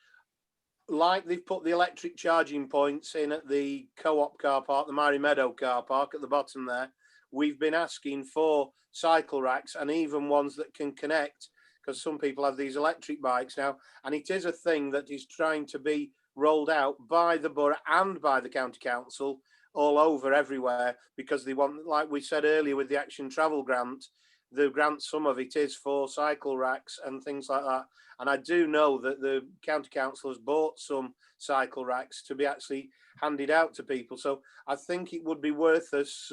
like they've put the electric charging points in at the Co-op car park, the Mary Meadow car park at the bottom there, we've been asking for cycle racks and even ones that can connect, because some people have these electric bikes now, and it is a thing that is trying to be rolled out by the borough and by the county council all over everywhere, because they want, like we said earlier with the Action Travel grant, the grant, some of it is for cycle racks and things like that. And I do know that the county council has bought some cycle racks to be actually handed out to people. So I think it would be worth us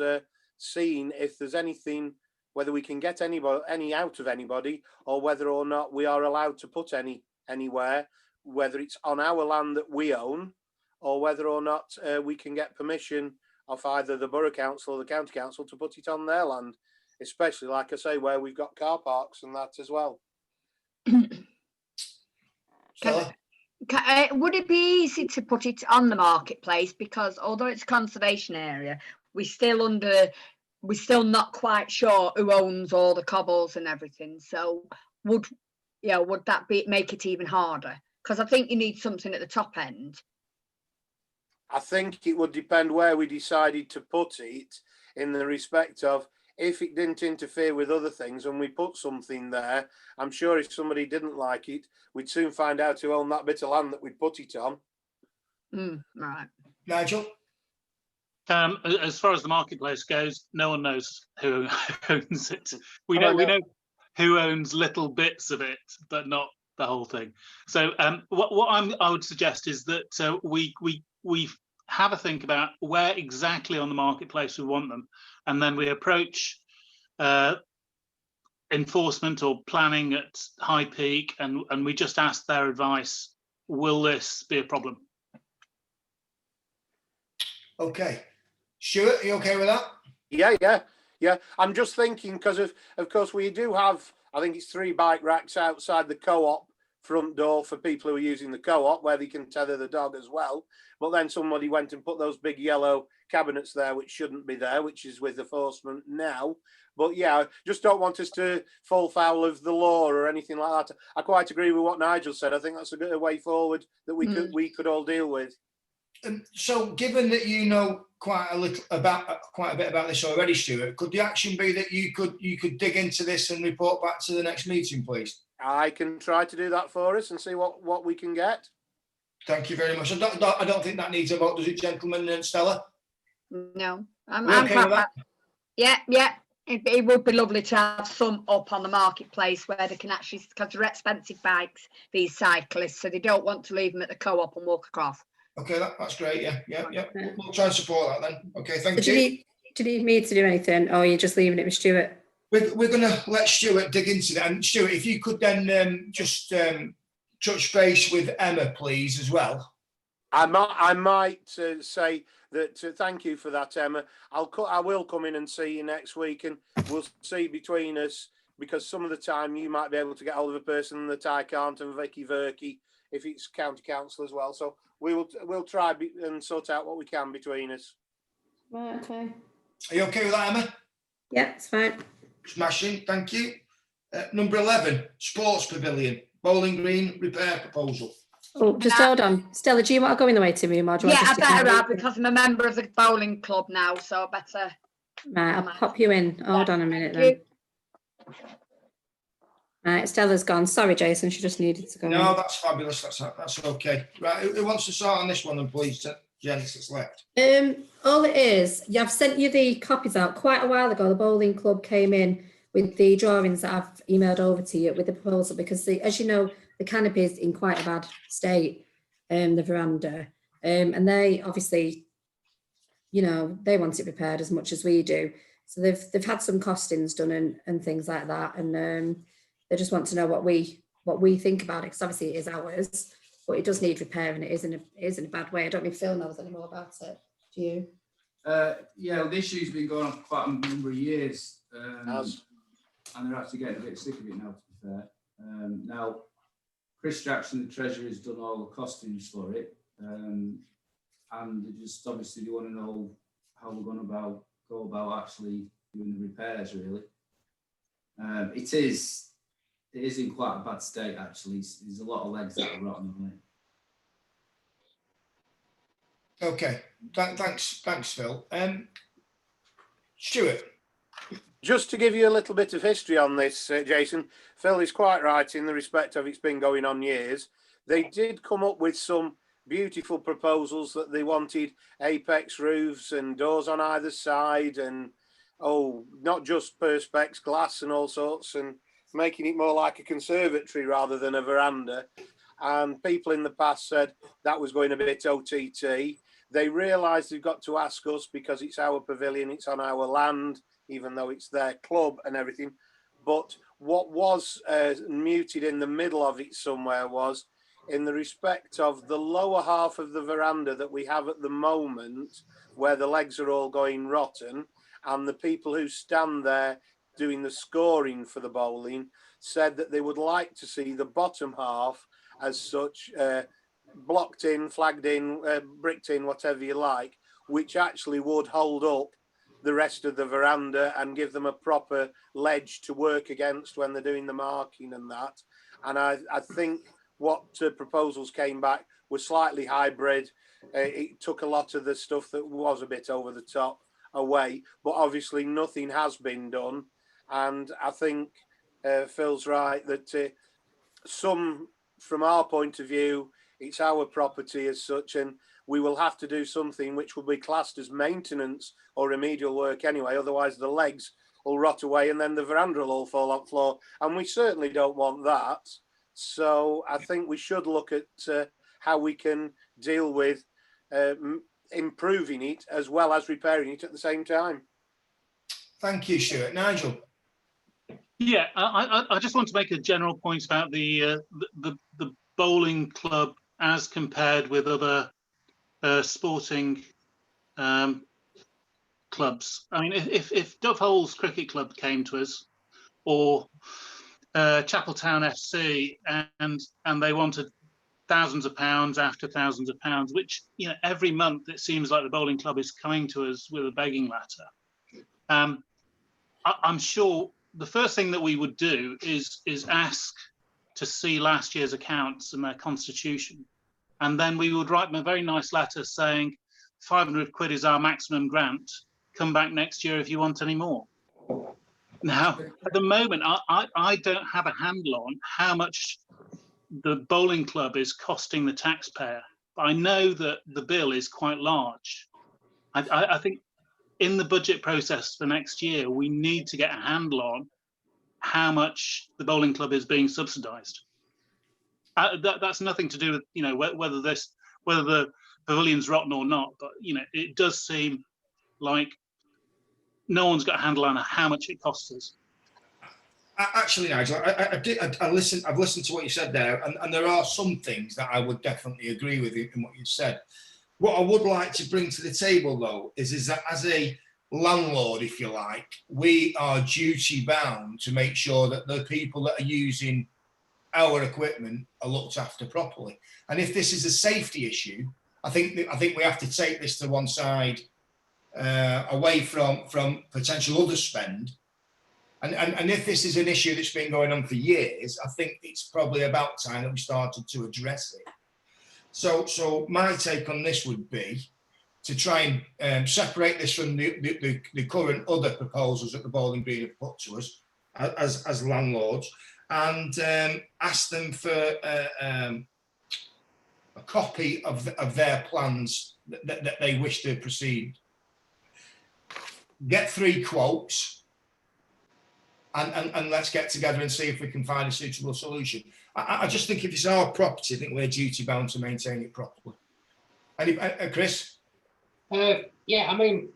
seeing if there's anything, whether we can get any out of anybody, or whether or not we are allowed to put any anywhere, whether it's on our land that we own, or whether or not we can get permission of either the borough council or the county council to put it on their land, especially, like I say, where we've got car parks and that as well. Would it be easy to put it on the marketplace? Because although it's a conservation area, we're still not quite sure who owns all the cobbles and everything. So would that make it even harder? Because I think you need something at the top end. I think it would depend where we decided to put it, in the respect of, if it didn't interfere with other things and we put something there, I'm sure if somebody didn't like it, we'd soon find out who owned that bit of land that we'd put it on. Right. Nigel? As far as the marketplace goes, no one knows who owns it. We know who owns little bits of it, but not the whole thing. So what I would suggest is that we have a think about where exactly on the marketplace we want them, and then we approach enforcement or planning at High Peak, and we just ask their advice. Will this be a problem? Okay. Stuart, are you okay with that? Yeah. I'm just thinking because of course we do have, I think it's 3 bike racks outside the co-op front door for people who are using the co-op where they can tether the dog as well. But then somebody went and put those big yellow cabinets there, which shouldn't be there, which is with enforcement now. But yeah, just don't want us to fall foul of the law or anything like that. I quite agree with what Nigel said. I think that's a good way forward that we could all deal with. So, given that you know quite a bit about this already, Stuart, could the action be that you could dig into this and report back to the next meeting, please? I can try to do that for us and see what we can get. Thank you very much. I don't think that needs a vote, does it, gentlemen and Stella? No, I'm okay with that? Yeah. It would be lovely to have some up on the marketplace where they can actually, because they're expensive bikes, these cyclists, so they don't want to leave them at the co-op and walk across. Okay, that's great. Yeah. We'll try and support that then. Okay, thank you. Do you need me to do anything, or are you just leaving it with Stuart? We're going to let Stuart dig into that. And Stuart, if you could then just touch base with Emma, please, as well. I might say that thank you for that, Emma. I will come in and see you next week, and we'll see between us, because some of the time you might be able to get hold of a person that I can't, and Vicky Verkey if it's county council as well. So we'll try and sort out what we can between us. Right. Okay. Are you okay with that, Emma? Yeah, it's fine. Smashing. Thank you. Number 11, sports pavilion, bowling green repair proposal. Oh, just hold on. Stella, do you want to go in the waiting room, or do you want Yeah, I us to better have, because I'm a member of the bowling club now, so I better. Right, I'll pop you in. Hold on a minute then. Right, Stella's gone. Sorry, Jason, she just needed to go. No, that's fabulous. That's okay. Right, who wants to start on this one then, please, gents, that's left? All it is, I've sent you the copies out quite a while ago. The bowling club came in with the drawings that I've emailed over to you with the proposal, because as you know, the canopy is in quite a bad state, the veranda, and they obviously, you know, they want it repaired as much as we do. So they've had some costings done and things like that, and they just want to know what we think about it, because obviously it is ours, but it does need repairing. It is in a bad way. I don't know if Phil knows any more about it. Do you? Yeah, well, the issue's been going on for quite a number of years, and they're actually getting a bit sick of it now, to be fair. Now, Chris Jackson, the treasurer, has done all the costings for it, and they just obviously they want to know how we're going to go about actually doing the repairs. Really, it is in quite a bad state actually. There's a lot of legs that are rotten on it. Okay, thanks, Phil. Stuart. Just to give you a little bit of history on this, Jason, Phil is quite right in the respect of it's been going on years. They did come up with some beautiful proposals that they wanted apex roofs and doors on either side, and not just perspex glass and all sorts, and making it more like a conservatory rather than a veranda. And people in the past said that was going a bit OTT. They realised they've got to ask us because it's our pavilion, it's on our land, even though it's their club and everything. But what was muted in the middle of it somewhere was in the respect of the lower half of the veranda that we have at the moment, where the legs are all going rotten, and the people who stand there doing the scoring for the bowling said that they would like to see the bottom half as such, blocked in, flagged in, bricked in, whatever you like, which actually would hold up the rest of the veranda and give them a proper ledge to work against when they're doing the marking and that. And I think what proposals came back were slightly hybrid. It took a lot of the stuff that was a bit over the top away, but obviously nothing has been done. And I think Phil's right that some, from our point of view, it's our property as such, and we will have to do something which will be classed as maintenance or remedial work anyway. Otherwise, the legs will rot away and then the veranda will all fall on the floor. And we certainly don't want that. So I think we should look at how we can deal with improving it as well as repairing it at the same time. Thank you, Stuart. Nigel. Yeah, I just want to make a general point about the bowling club as compared with other sporting clubs. I mean, if Dove Holes Cricket Club came to us, or Chapeltown FC, and they wanted thousands of pounds after thousands of pounds, which, you know, every month it seems like the bowling club is coming to us with a begging letter. I'm sure the first thing that we would do is ask to see last year's accounts and their constitution. And then we would write them a very nice letter saying, 500 quid is our maximum grant. Come back next year if you want any more. Now, at the moment, I don't have a handle on how much the bowling club is costing the taxpayer. But I know that the bill is quite large. I think in the budget process for next year, we need to get a handle on how much the bowling club is being subsidised. That's nothing to do with, you know, whether the pavilion's rotten or not, but, you know, it does seem like no one's got a handle on how much it costs us. Actually, Nigel, I've listened to what you said there, and there are some things that I would definitely agree with you in what you said. What I would like to bring to the table, though, is that as a landlord, if you like, we are duty bound to make sure that the people that are using our equipment are looked after properly. And if this is a safety issue, I think we have to take this to one side, away from potential other spend. And if this is an issue that's been going on for years, I think it's probably about time that we started to address it. So my take on this would be to try and separate this from the current other proposals that the Bowling Green have put to us as landlords, and ask them for a copy of their plans that they wish to proceed. Get 3 quotes, and let's get together and see if we can find a suitable solution. I just think if it's our property, I think we're duty bound to maintain it properly. Chris? Yeah, I mean,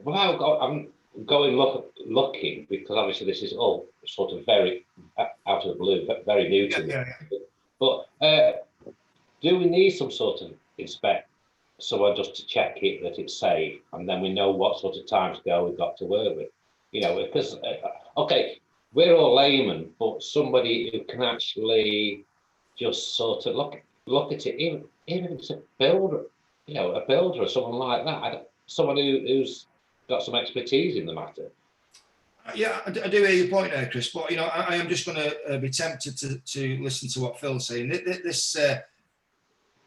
I'm going looking, because obviously this is all sort of very out of the blue, but very new to me. Yeah. But do we need some sort of someone just to check it that it's safe, and then we know what sort of timescale we've got to work with? You know, because okay, we're all laymen, but somebody who can actually just sort of look at it, even if it's a builder, you know, a builder or someone like that, someone who's got some expertise in the matter. Yeah, I do hear your point there, Chris, but, you know, I am just going to be tempted to listen to what Phil's saying. This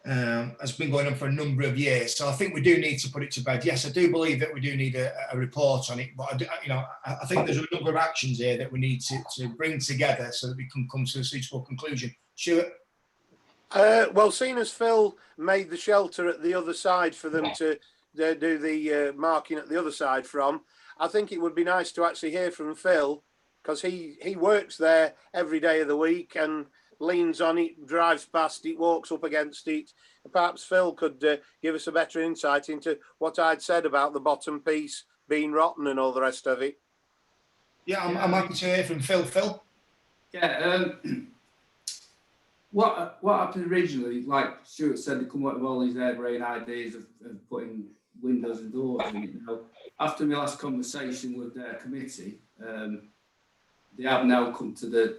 has been going on for a number of years, so I think we do need to put it to bed. Yes, I do believe that we do need a report on it, but I think there's a number of actions here that we need to bring together so that we can come to a suitable conclusion. Stuart? Well, seeing as Phil made the shelter at the other side for them to do the marking at the other side from, I think it would be nice to actually hear from Phil, because he works there every day of the week and leans on it, drives past it, walks up against it. Perhaps Phil could give us a better insight into what I'd said about the bottom piece being rotten and all the rest of it. Yeah, I'm happy to hear from Phil. Phil? Yeah, what happened originally, like Stuart said, they come up with all these airbrain ideas of putting windows and doors in it. Now, after my last conversation with their committee, they have now come to the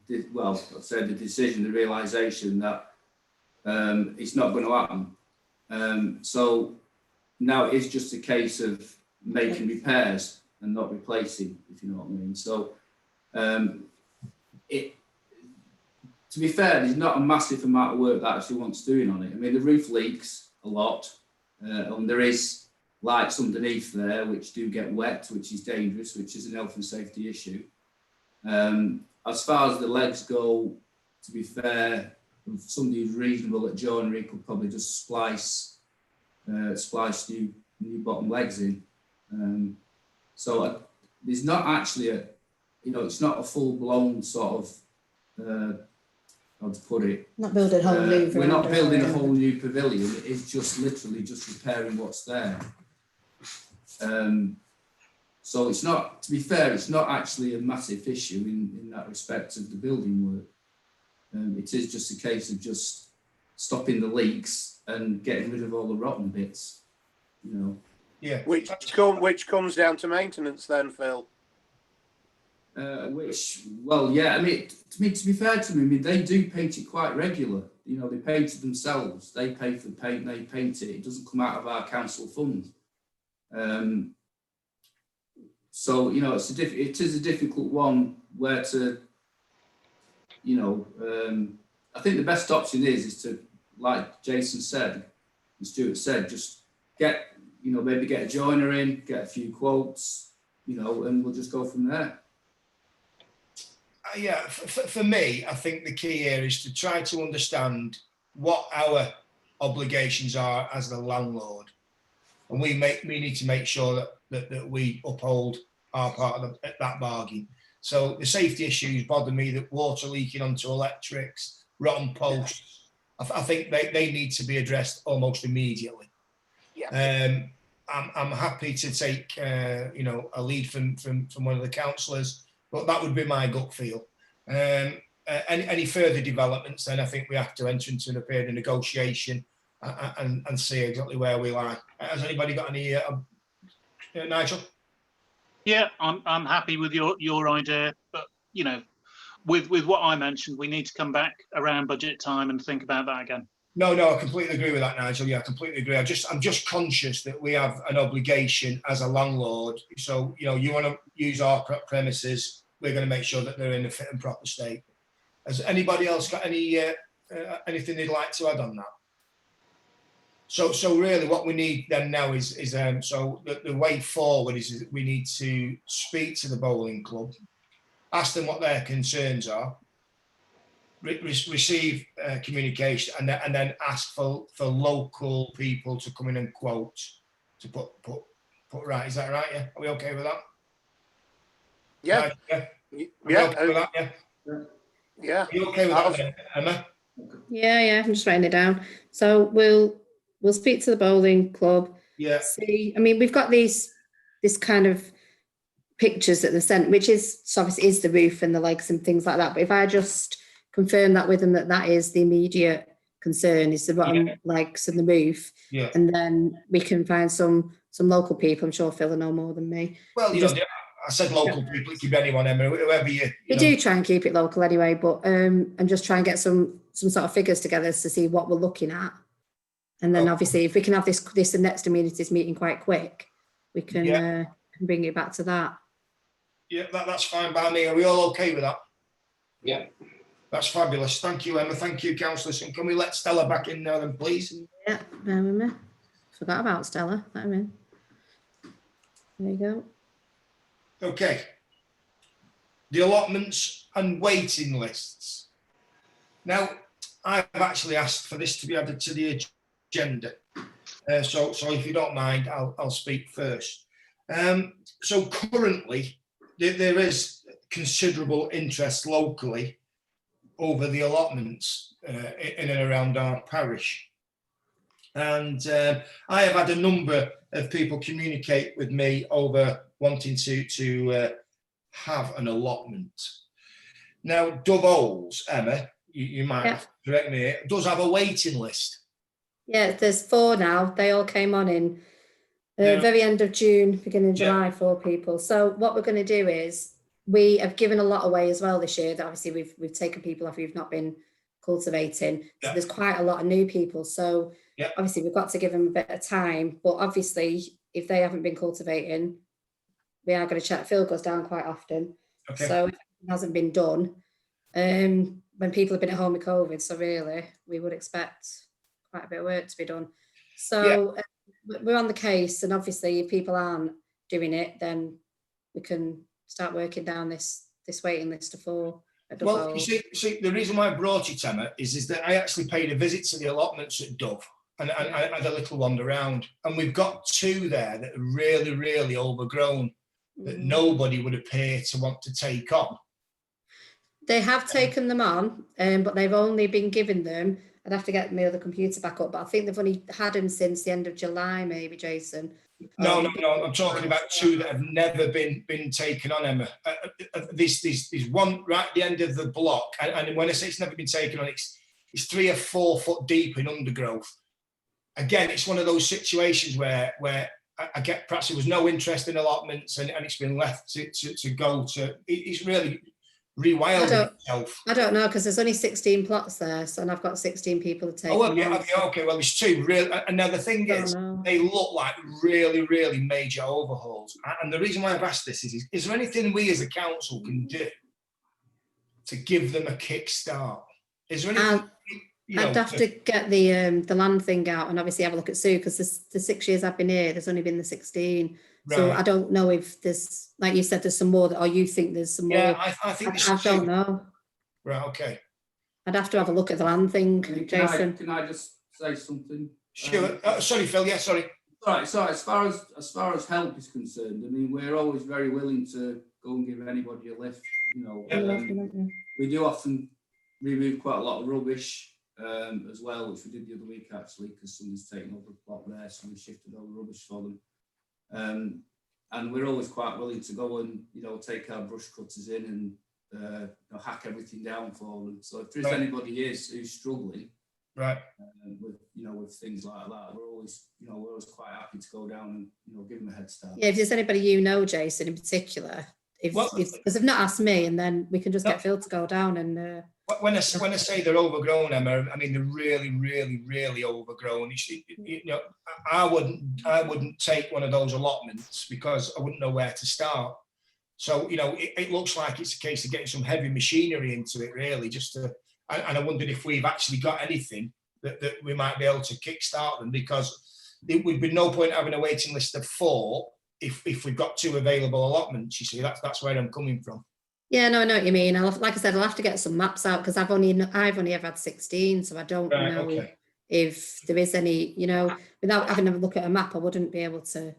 decision, the realisation that it's not going to happen. So now it's just a case of making repairs and not replacing, if you know what I mean. So to be fair, there's not a massive amount of work that actually wants doing on it. I mean, the roof leaks a lot, and there is lights underneath there, which do get wet, which is dangerous, which is an health and safety issue. As far as the legs go, to be fair, if somebody who's reasonable at joinery could probably just splice new bottom legs in. So there's not actually it's not a full blown sort of, how to put it. Not building a whole new. We're not building a whole new pavilion. It's just literally just repairing what's there. So it's not, to be fair, it's not actually a massive issue in that respect of the building work. It is just a case of just stopping the leaks and getting rid of all the rotten bits, you know. Yeah. Which comes down to maintenance then, Phil. Well, yeah, I mean, to be fair to me, I mean, they do paint it quite regular. You know, they paint it themselves. They pay for the paint, they paint it. It doesn't come out of our council fund. So, you know, it is a difficult one where to, you know, I think the best option is to, like Jason said, and Stuart said, just maybe get a joiner in, get a few quotes, you know, and we'll just go from there. Yeah, for me, I think the key here is to try to understand what our obligations are as the landlord, and we need to make sure that we uphold our part of that bargain. So the safety issues bother me, that water leaking onto electrics, rotten posts. I think they need to be addressed almost immediately. Yeah. I'm happy to take a lead from one of the councillors, but that would be my gut feel. Any further developments, then I think we have to enter into a period of negotiation and see exactly where we lie. Has anybody got any, Nigel? Yeah, I'm happy with your idea, but you know, with what I mentioned, we need to come back around budget time and think about that again. No, I completely agree with that, Nigel. Yeah, I completely agree. I'm just conscious that we have an obligation as a landlord. So, you know, you want to use our premises, we're going to make sure that they're in a fit and proper state. Has anybody else got any anything they'd like to add on that? So really what we need then now is so the way forward is we need to speak to the bowling club, ask them what their concerns are, receive communication, and then ask for local people to come in and quote to put right. Is that right? Yeah. Are we okay with that? Yeah. Right, yeah. Yeah. Okay with that, yeah. Yeah. Are you okay with that then, Emma? Yeah, I'm just writing it down. So we'll speak to the bowling club. Yeah. See, I mean, we've got this kind of pictures that they sent, which is obviously is the roof and the legs and things like that. But if I just confirm that with them, that is the immediate concern, is the bottom legs and the roof, and then we can find some local people. I'm sure Phil will know more than me. Well, you know, I said local people. It could be anyone, Emma, whoever you. We do try and keep it local anyway, but and just try and get some sort of figures together to see what we're looking at, and then obviously if we can have this next amenities meeting quite quick, we can bring it back to that. Yeah, that's fine by me. Are we all okay with that? Yeah. That's fabulous. Thank you, Emma. Thank you, councillors. And can we let Stella back in now then, please? Yeah, bear with me. Forgot about Stella. Let her in. There you go. Okay. The allotments and waiting lists. Now, I've actually asked for this to be added to the agenda. So if you don't mind, I'll speak first. So currently, there is considerable interest locally over the allotments in and around our parish. And I have had a number of people communicate with me over wanting to have an allotment. Now, Dove Holes, Emma, you might have to correct me, does have a waiting list. Yeah, there's 4 now. They all came on in very end of June, beginning of July, 4 people. So what we're going to do is we have given a lot away as well this year. That obviously we've taken people off who've not been cultivating. So there's quite a lot of new people. So obviously we've got to give them a bit of time. But obviously, if they haven't been cultivating, we are going to check. Phil goes down quite often. Okay. So if it hasn't been done, when people have been at home with COVID, so really we would expect quite a bit of work to be done. So we're on the case, and obviously if people aren't doing it, then we can start working down this waiting list of 4 at Well, Dove. you see, the reason why I brought it, Emma, is that I actually paid a visit to the allotments at Dove, and I had a little wander around, and we've got 2 there that are really, really overgrown, that nobody would appear to want to take on. They have taken them on, but they've only been given them. I'd have to get my other computer back up, but I think they've only had them since the end of July, maybe, Jason. No, I'm talking about 2 that have never been taken on, Emma. There's one right at the end of the block, and when I say it's never been taken on, it's 3 or 4 foot deep in undergrowth. Again, it's one of those situations where I get perhaps there was no interest in allotments, and it's been left to go to. It's really rewilding itself. I don't know, because there's only 16 plots there, so and I've got 16 people to take. Oh, well, yeah, okay. Well, there's 2 real. And now the thing is, they look like really, really major overhauls. And the reason why I've asked this is there anything we as a council can do to give them a kickstart? Is there anything? I'd have to get the land thing out and obviously have a look at Sue, because the 6 years I've been here, there's only been the 16. Right. So I don't know if there's, like you said, there's some more, or you think there's some more. Yeah, I think I don't know. Right, okay. I'd have to have a look at the land thing, Jason. Can I just say something? Sure. Sorry, Phil. Yeah, sorry. Right. So as far as help is concerned, I mean, we're always very willing to go and give anybody a lift. You know, we do often remove quite a lot of rubbish as well, which we did the other week actually, because somebody's taken over a plot there, so we shifted all the rubbish for them. And we're always quite willing to go and, you know, take our brush cutters in and you know, hack everything down for them. So if there's anybody who's struggling, right, with things like that, we're always quite happy to go down and, you know, give them a head start. Yeah, if there's anybody you know, Jason, in particular, because they've not asked me, and then we can just get Phil to go down and. When I say they're overgrown, Emma, I mean they're really, really, really overgrown. You know, I wouldn't take one of those allotments because I wouldn't know where to start. So, you know, it looks like it's a case of getting some heavy machinery into it, really, just to. And I wondered if we've actually got anything that we might be able to kickstart them, because it would be no point having a waiting list of 4 if we've got 2 available allotments. You see, that's where I'm coming from. Yeah, no, I know what you mean. Like I said, I'll have to get some maps out, because I've only ever had 16, so I don't know if there is any, you know, without having a look at a map, I wouldn't be able to.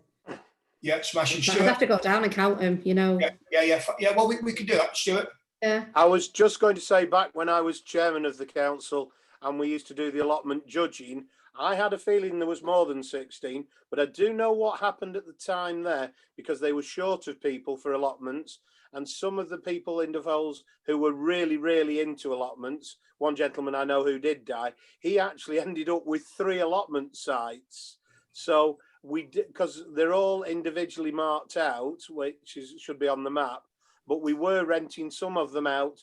Yeah, smashing. I'd have to go down and count them, you know. Yeah. Well, we could do that, Stuart. Yeah. I was just going to say, back when I was chairman of the council and we used to do the allotment judging, I had a feeling there was more than 16, but I do know what happened at the time there, because they were short of people for allotments. And some of the people in Devols who were really, really into allotments, one gentleman I know who did die, he actually ended up with 3 allotment sites. So we did, because they're all individually marked out, which should be on the map, but we were renting some of them out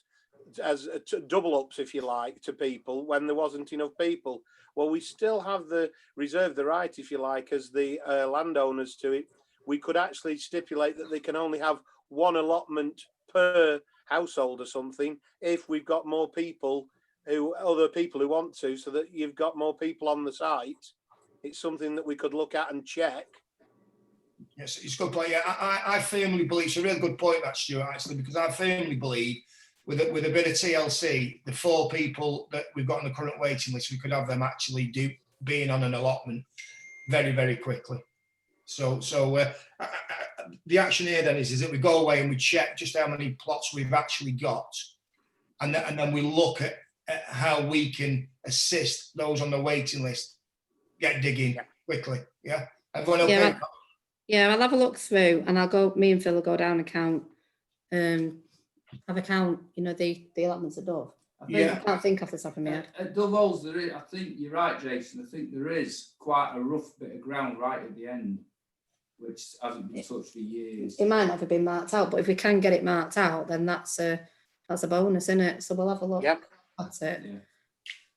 as double ups, if you like, to people when there wasn't enough people. Well, we still have reserve the right, if you like, as the landowners to it. We could actually stipulate that they can only have 1 allotment per household or something if we've got more people other people who want to, so that you've got more people on the site. It's something that we could look at and check. Yes, it's a good point. Yeah, I firmly believe, it's a real good point, that, Stuart, actually, because I firmly believe with a bit of TLC, the 4 people that we've got on the current waiting list, we could have them actually being on an allotment very, very quickly. So the action here then is that we go away and we check just how many plots we've actually got, and then we look at how we can assist those on the waiting list get digging quickly. Yeah, everyone okay? Yeah, I'll have a look through, and me and Phil will go down and count. Have a count, you know, the allotments at Dove. I can't think off the top of my head. At Dove's, there is, I think you're right, Jason. I think there is quite a rough bit of ground right at the end, which hasn't been touched for years. It might not have been marked out, but if we can get it marked out, then that's a bonus, isn't it? So we'll have a look. Yep. That's it. Yeah.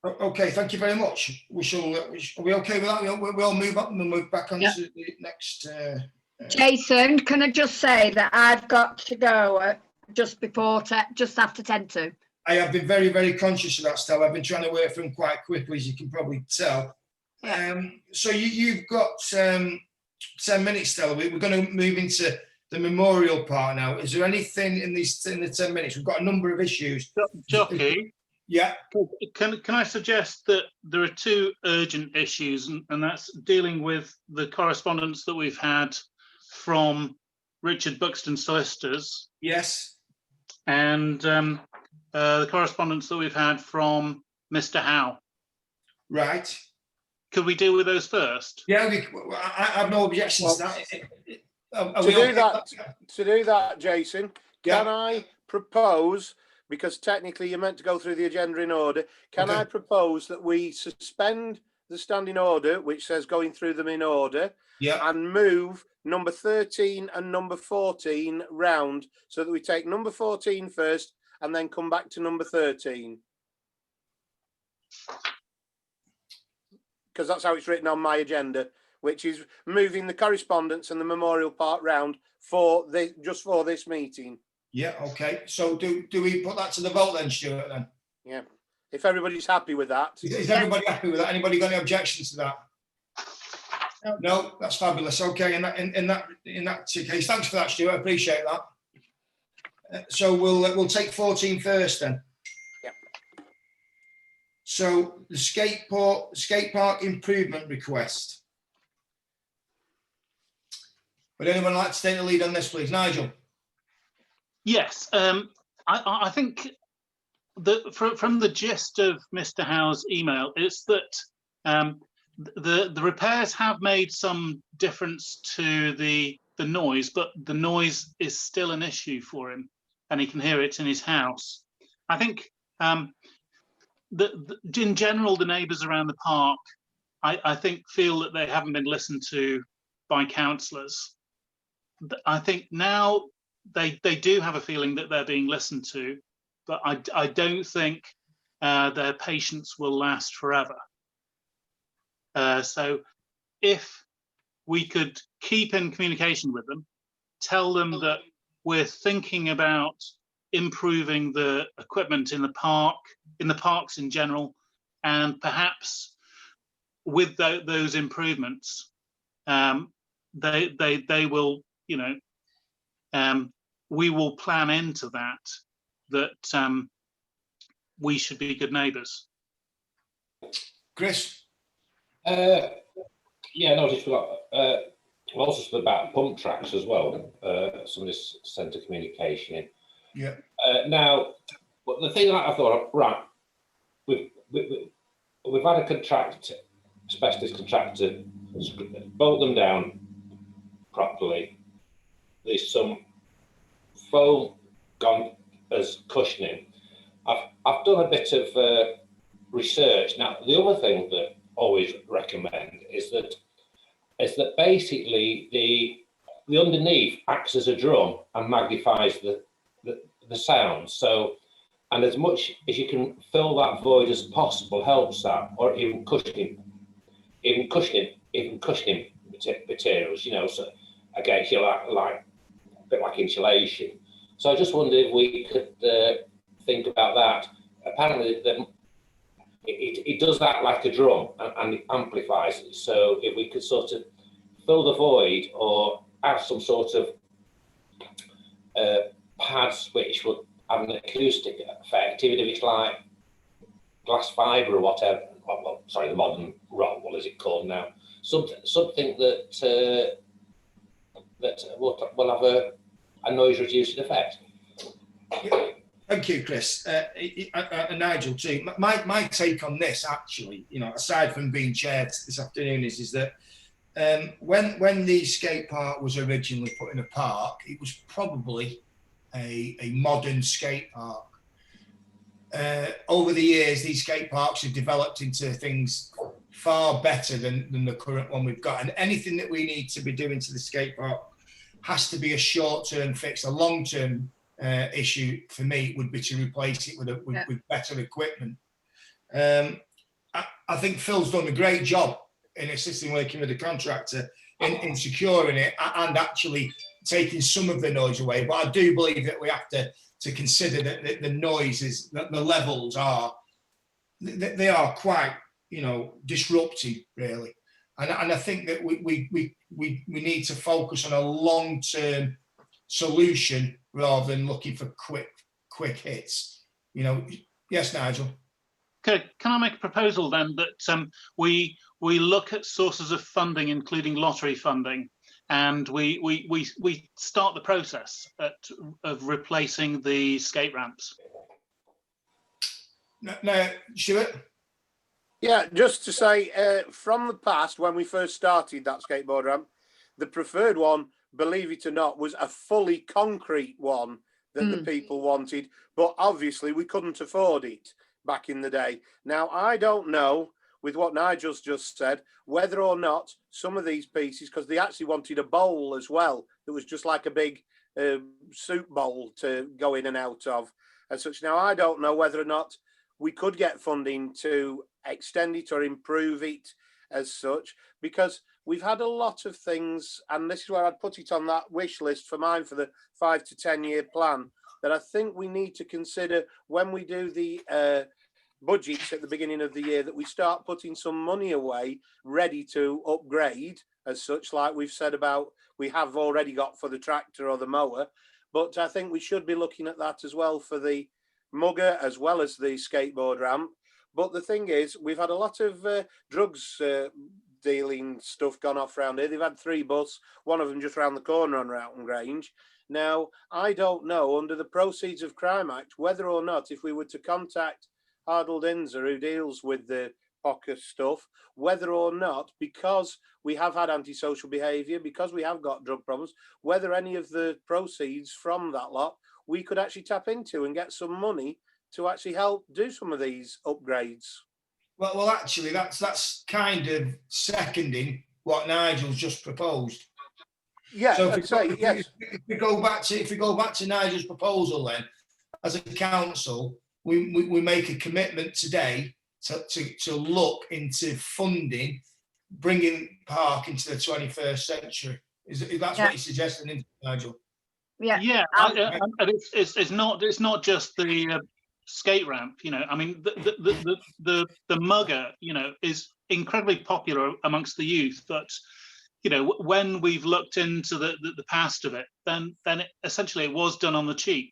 Okay, thank you very much. Are we okay with that? We'll move up and move back on to the next. Jason, can I just say that I've got to go just after 10 to. I have been very, very conscious of that, Stella. I've been trying to work from quite quickly, as you can probably tell. So you've got 10 minutes, Stella. We're going to move into the memorial part now. Is there anything in the 10 minutes? We've got a number of issues. Jockey, Yeah. can I suggest that there are two urgent issues, and that's dealing with the correspondence that we've had from Richard Buxton Solicitors Yes. and the correspondence that we've had from Mr. Howe. Right. Could we deal with those first? Yeah. I have no objections to that. To do that, Jason, Yeah. can I propose, because technically you're meant to go through the agenda in order, can Okay. I propose that we suspend the standing order, which says going through them in order, Yeah. and move number 13 and number 14 round, so that we take number 14 first and then come back to number 13? Because that's how it's written on my agenda, which is moving the correspondence and the memorial part round for this meeting. Yeah. Okay. So do we put that to the vote then, Stuart? Then. Yeah. If everybody's happy with that. Is everybody happy with that? Anybody got any objections to that? No, that's fabulous. Okay, in that case, thanks for that, Stuart. I appreciate that. So we'll take 14 first then. Yep. So the skate park improvement request. Would anyone like to take the lead on this, please, Nigel? Yes, I think that from the gist of Mr. Howe's email is that the repairs have made some difference to the noise, but the noise is still an issue for him, and he can hear it in his house. I think in general, the neighbours around the park, I think, feel that they haven't been listened to by councillors. I think now they do have a feeling that they're being listened to, but I don't think their patience will last forever. So if we could keep in communication with them, tell them that we're thinking about improving the equipment in the parks in general, and perhaps with those improvements, they will, we will plan into that we should be good neighbours. Chris? Yeah, no, just forgot. Also about pump tracks as well. Somebody's sent a communication in. Yeah. Now, but the thing that I thought, right, we've had a specialist contractor, bolt them down properly. There's some foam gone as cushioning. I've done a bit of research. Now, the other thing that I always recommend is that basically the underneath acts as a drum and magnifies the sound. So, and as much as you can fill that void as possible helps that, or even cushioning materials, So again, like a bit like insulation. So I just wondered if we could think about that. Apparently, it does that like a drum and it amplifies it. So if we could sort of fill the void or add some sort of pads which would have an acoustic effect, even if it's like glass fibre or whatever. Well, sorry, the modern rock, what is it called now? Something that will have a noise reducing effect. Thank you, Chris. And Nigel too. My take on this, actually, aside from being chaired this afternoon, is that when the skate park was originally put in a park, it was probably a modern skate park. Over the years, these skate parks have developed into things far better than the current one we've got. And anything that we need to be doing to the skate park has to be a short-term fix. A long-term issue for me would be to replace it with better equipment. I think Phil's done a great job in assisting working with the contractor in securing it and actually taking some of the noise away. But I do believe that we have to consider that the noises, that the levels are, they are quite disrupted really. And I think that we need to focus on a long-term solution rather than looking for quick hits. Yes, Nigel. Okay, can I make a proposal then that we look at sources of funding, including lottery funding, and we start the process of replacing the skate ramps? No, Stuart. Yeah, just to say, from the past, when we first started that skateboard ramp, the preferred one, believe it or not, was a fully concrete one that the people wanted, but obviously we couldn't afford it back in the day. Now, I don't know, with what Nigel's just said, whether or not some of these pieces, because they actually wanted a bowl as well, that was just like a big soup bowl to go in and out of as such. Now, I don't know whether or not we could get funding to extend it or improve it as such, because we've had a lot of things, and this is where I'd put it on that wish list for mine for the 5 to 10 year plan, that I think we need to consider when we do the budgets at the beginning of the year, that we start putting some money away ready to upgrade as such, like we've said about we have already got for the tractor or the mower. But I think we should be looking at that as well for the mugger as well as the skateboard ramp. But the thing is, we've had a lot of drugs dealing stuff gone off around here. They've had 3 busts, one of them just round the corner on Roughton Grange. Now, I don't know, under the Proceeds of Crime Act, whether or not if we were to contact Hardle Dinser, who deals with the pocket stuff, whether or not, because we have had antisocial behaviour, because we have got drug problems, whether any of the proceeds from that lot we could actually tap into and get some money to actually help do some of these upgrades. Well, actually, that's kind of seconding what Nigel's just proposed. Yeah, so yes. If we go back to Nigel's proposal, then as a council, we make a commitment today to look into funding, bringing Park into the 21st century. Is that's what you're suggesting, Nigel? Yeah, and it's not just the skate ramp. I mean, the mugger, is incredibly popular amongst the youth. But when we've looked into the past of it, then essentially it was done on the cheap.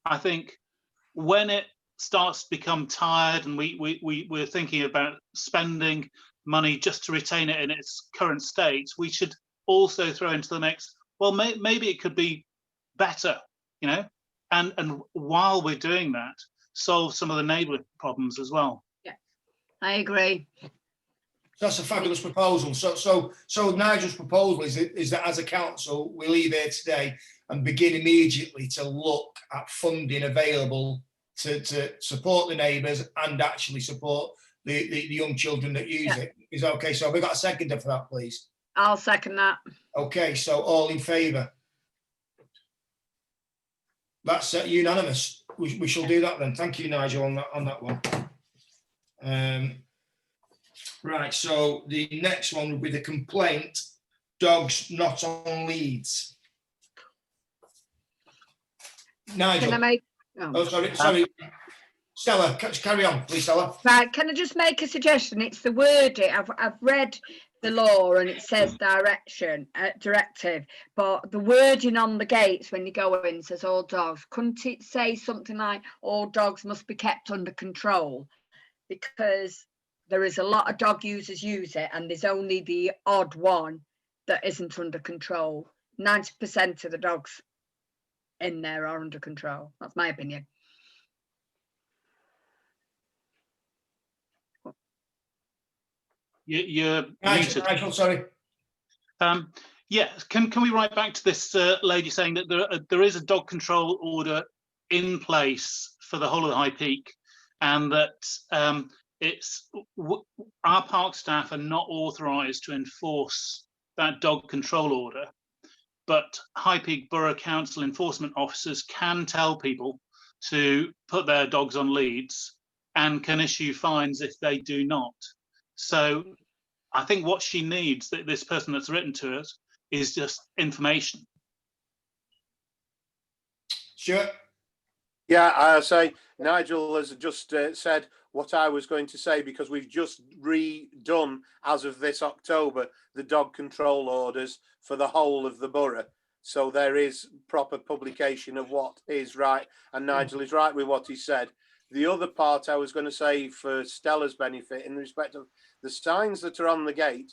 I think when it starts to become tired and we're thinking about spending money just to retain it in its current state, we should also throw into the mix, well, maybe it could be better, and while we're doing that, solve some of the neighbourhood problems as well. Yeah, I agree. That's a fabulous proposal. So Nigel's proposal is that as a council, we leave here today and begin immediately to look at funding available to support the neighbours and actually support the young children that use it. Is that okay? So have we got a seconder for that, please? I'll second that. Okay, so all in favour? That's unanimous. We shall do that then. Thank you, Nigel, on that one. Right, so the next one will be the complaint, dogs not on leads. Nigel. Can I make? Oh, sorry. Stella, carry on, please, Stella. Right, can I just make a suggestion? It's the wording. I've read the law and it says directive, but the wording on the gates when you go in says all dogs. Couldn't it say something like all dogs must be kept under control? Because there is a lot of dog users use it and there's only the odd one that isn't under control. 90% of the dogs in there are under control. That's my opinion. You're muted. Nigel, sorry. Yeah, can we write back to this lady saying that there is a dog control order in place for the whole of the High Peak, and that our park staff are not authorised to enforce that dog control order, but High Peak Borough Council enforcement officers can tell people to put their dogs on leads and can issue fines if they do not. So I think what she needs, this person that's written to us, is just information. Sure. Yeah, I say Nigel has just said what I was going to say, because we've just redone, as of this October, the dog control orders for the whole of the borough. So there is proper publication of what is right, and Nigel is right with what he said. The other part I was going to say for Stella's benefit, in respect of the signs that are on the gate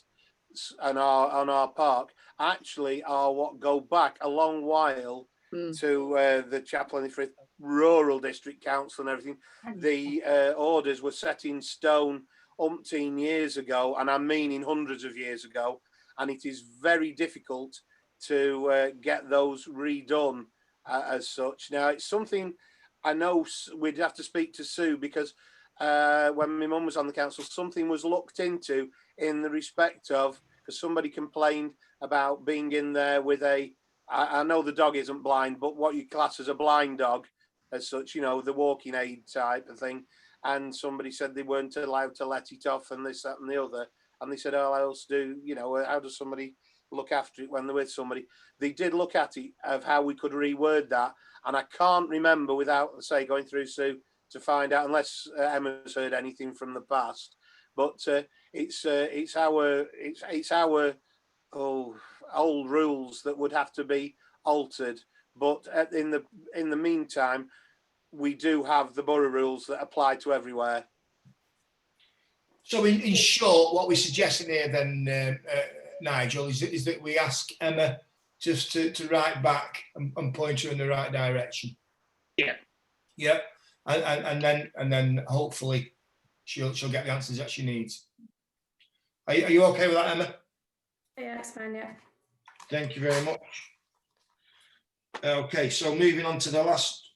and on our park, actually are what go back a long while to the Chaplain for Rural District Council and everything. The orders were set in stone umpteen years ago, and I mean in hundreds of years ago, and it is very difficult to get those redone as such. Now, it's something I know we'd have to speak to Sue, because when my mum was on the council, something was looked into in the respect of, because somebody complained about being in there with I know the dog isn't blind, but what you class as a blind dog as such, you know, the walking aid type of thing. And somebody said they weren't allowed to let it off, and this, that and the other. And they said, oh, I else do, you know, how does somebody look after it when they're with somebody? They did look at it of how we could reword that. And I can't remember without, say, going through Sue to find out, unless Emma's heard anything from the past. But it's our old rules that would have to be altered. But in the meantime, we do have the borough rules that apply to everywhere. So in short, what we're suggesting here then, Nigel, is that we ask Emma just to write back and point her in the right direction. Yeah. Yeah. And then hopefully she'll get the answers that she needs. Are you okay with that, Emma? Yeah, that's fine, yeah. Thank you very much. Okay, so moving on to the last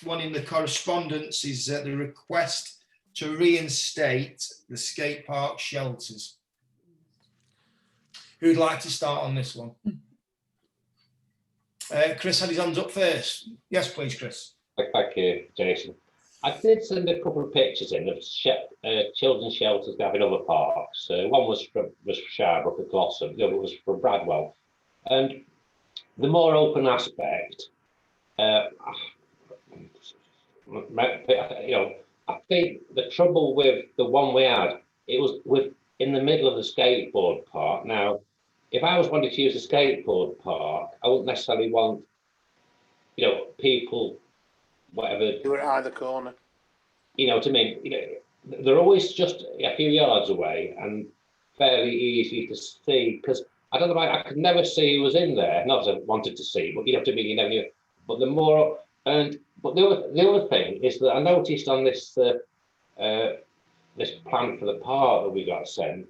one in the correspondence is the request to reinstate the skate park shelters. Who'd like to start on this one? Chris had his hands up first. Yes, please, Chris. Thank you, Jason. I did send a couple of pictures in of children's shelters we have in other parks. One was from Sharbrook at Glossop, the other was from Bradwell. And the more open aspect, I think the trouble with the one we had, it was in the middle of the skateboard park. Now, if I was wanting to use a skateboard park, I wouldn't necessarily want, people, whatever. You were at either corner. You know what I mean? They're always just a few yards away and fairly easy to see, because I don't know, I could never see who was in there. Not that I wanted to see, but you know what I mean. You never knew. But the more, but the other thing is that I noticed on this this plan for the park that we got sent,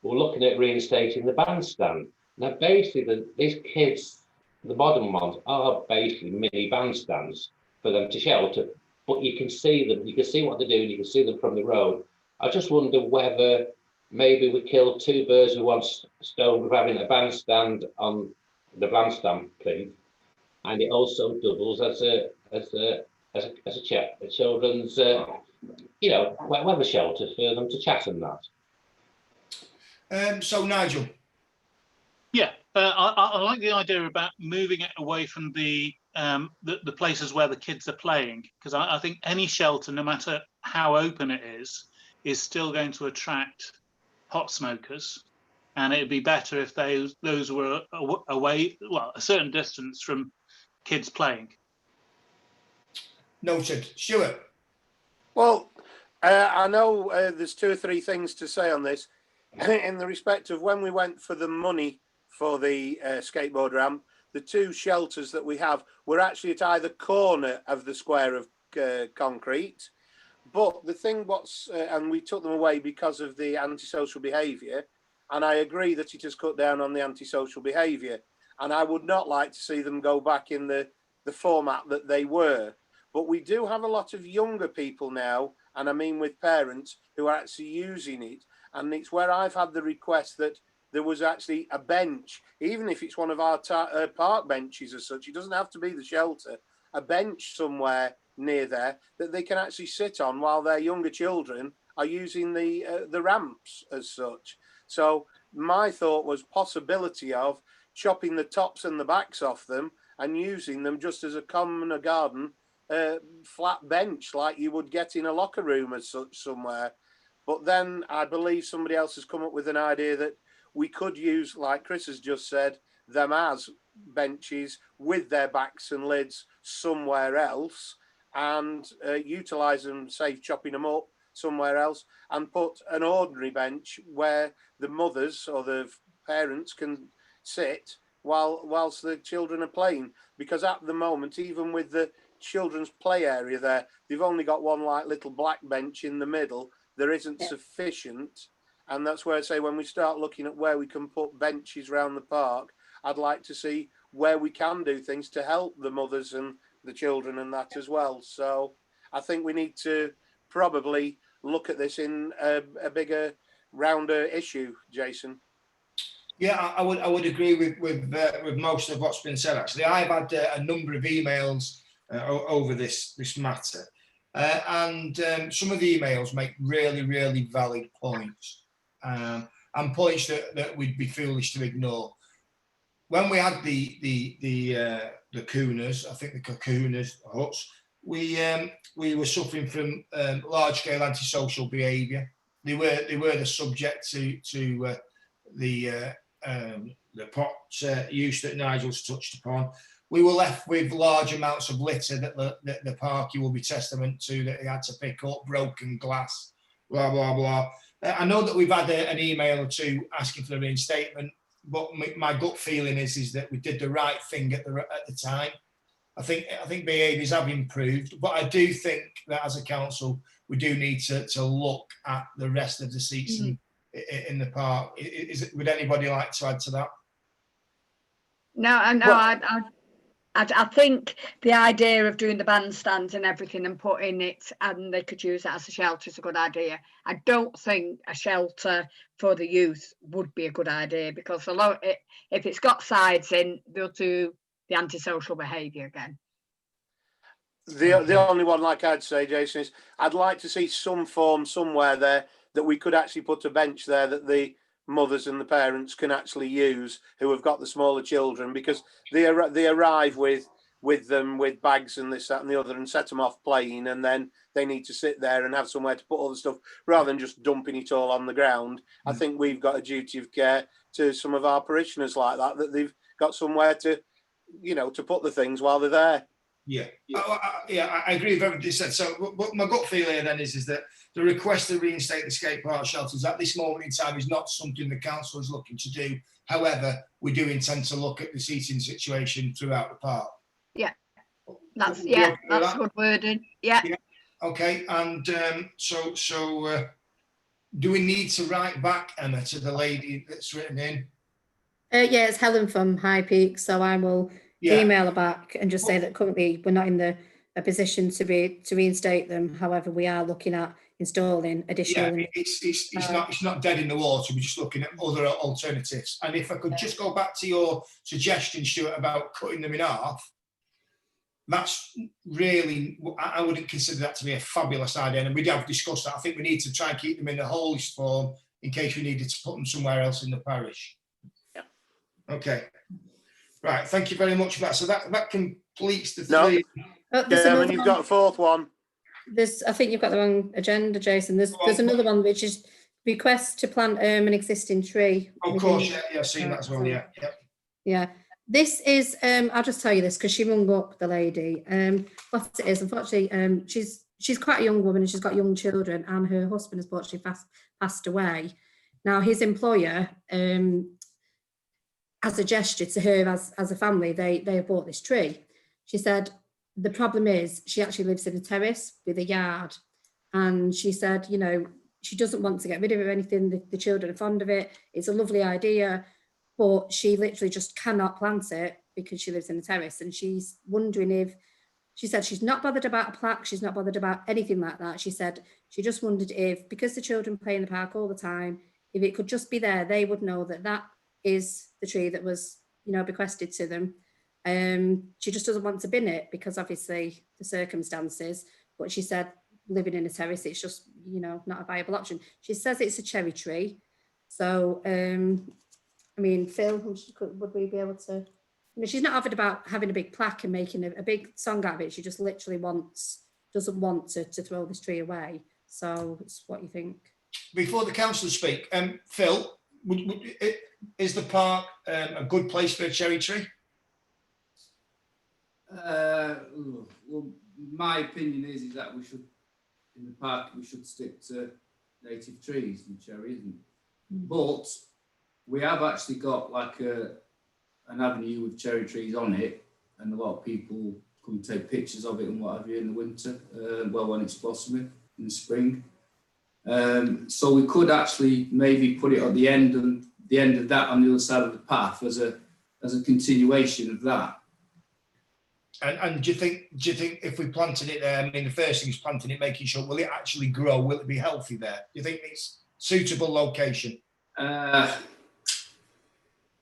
we're looking at reinstating the bandstand. Now, basically, these kids, the modern ones, are basically mini bandstands for them to shelter. But you can see them, you can see what they're doing, you can see them from the road. I just wonder whether maybe we kill two birds with one stone with having a bandstand on the bandstand plinth, and it also doubles as a children's weather shelter for them to chat and that. So Nigel. Yeah, I like the idea about moving it away from the places where the kids are playing, because I think any shelter, no matter how open it is still going to attract pot smokers, and it'd be better if those were away, well, a certain distance from kids playing. Noted. Stuart. Well, I know there's two or three things to say on this. In the respect of when we went for the money for the skateboard ramp, the two shelters that we have were actually at either corner of the square of concrete. But the thing and we took them away because of the antisocial behaviour, and I agree that it has cut down on the antisocial behaviour, and I would not like to see them go back in the format that they were. But we do have a lot of younger people now, and I mean with parents, who are actually using it, and it's where I've had the request that there was actually a bench, even if it's one of our park benches as such, it doesn't have to be the shelter, a bench somewhere near there that they can actually sit on while their younger children are using the ramps as such. So my thought was possibility of chopping the tops and the backs off them and using them just as a common garden flat bench like you would get in a locker room as such somewhere. But then I believe somebody else has come up with an idea that we could use, like Chris has just said, them as benches with their backs and lids somewhere else, and utilise them, say chopping them up somewhere else, and put an ordinary bench where the mothers or the parents can sit whilst the children are playing. Because at the moment, even with the children's play area there, they've only got one like little black bench in the middle. There isn't sufficient. And that's where I say, when we start looking at where we can put benches around the park, I'd like to see where we can do things to help the mothers and the children and that as well. So I think we need to probably look at this in a bigger, rounder issue, Jason. Yeah, I would agree with most of what's been said. Actually, I've had a number of emails over this matter, and some of the emails make really valid points, and points that we'd be foolish to ignore. When we had the cooners, I think the cocooners huts, we were suffering from large scale antisocial behaviour. They were the subject to the pot use that Nigel's touched upon. We were left with large amounts of litter that the parky will be testament to, that they had to pick up, broken glass, blah blah blah. I know that we've had an email or two asking for a reinstatement, but my gut feeling is that we did the right thing at the time. I think behaviours have improved, but I do think that as a council we do need to look at the rest of the seats in the park. Would anybody like to add to that? No, I think the idea of doing the bandstands and everything and putting it, and they could use it as a shelter, is a good idea. I don't think a shelter for the youth would be a good idea, because if it's got sides in, they'll do the antisocial behaviour again. The only one, like I'd say, Jason, is I'd like to see some form somewhere there that we could actually put a bench there that the mothers and the parents can actually use, who have got the smaller children, because they arrive with them with bags and this, that and the other, and set them off playing, and then they need to sit there and have somewhere to put all the stuff rather than just dumping it all on the ground. I think we've got a duty of care to some of our parishioners like that they've got somewhere to, to put the things while they're there. Yeah, I agree with everything you said. So, but my gut feeling then is that the request to reinstate the skate park shelters at this moment in time is not something the council is looking to do. However, we do intend to look at the seating situation throughout the park. Yeah, that's good wording. Yeah. Okay, and so do we need to write back, Emma, to the lady that's written in? Yeah, it's Helen from High Peak, so I will email her back and just say that currently we're not in a position to reinstate them. However, we are looking at installing additional. Yeah, it's not dead in the water. We're just looking at other alternatives. And if I could just go back to your suggestion, Stuart, about cutting them in half, that's really, I wouldn't consider that to be a fabulous idea. And we have discussed that. I think we need to try and keep them in the wholest form in case we needed to put them somewhere else in the parish. Yeah. Okay. Right, thank you very much for that. So that completes the three. And you've got a fourth one. I think you've got the wrong agenda, Jason. There's another one which is request to plant an existing tree. Of course, yeah, I've seen that as well. Yeah. This is I'll just tell you this because she rung up the lady. What it is, unfortunately, she's quite a young woman and she's got young children, and her husband has unfortunately passed away. Now his employer, as a gesture to her as a family, they have bought this tree. She said the problem is she actually lives in a terrace with a yard, and she said, she doesn't want to get rid of it or anything. The children are fond of it. It's a lovely idea, but she literally just cannot plant it because she lives in a terrace, and she's wondering if, she said she's not bothered about a plaque, she's not bothered about anything like that. She said she just wondered if, because the children play in the park all the time, if it could just be there, they would know that is the tree that was, bequested to them. She just doesn't want to bin it because obviously the circumstances, but she said living in a terrace, it's just, not a viable option. She says it's a cherry tree. So, Phil, would we be able to she's not bothered about having a big plaque and making a big song out of it. She just literally doesn't want to throw this tree away. So it's what you think. Before the councillors speak, Phil, is the park a good place for a cherry tree? Well, my opinion is that we should, in the park, we should stick to native trees, and cherry isn't. But we have actually got like an avenue with cherry trees on it, and a lot of people come and take pictures of it and what have you in the winter, when it's blossoming in the spring. So we could actually maybe put it at the end of that on the other side of the path as a continuation of that. And do you think if we planted it there, I mean, the first thing is planting it, making sure, will it actually grow? Will it be healthy there? Do you think it's suitable location?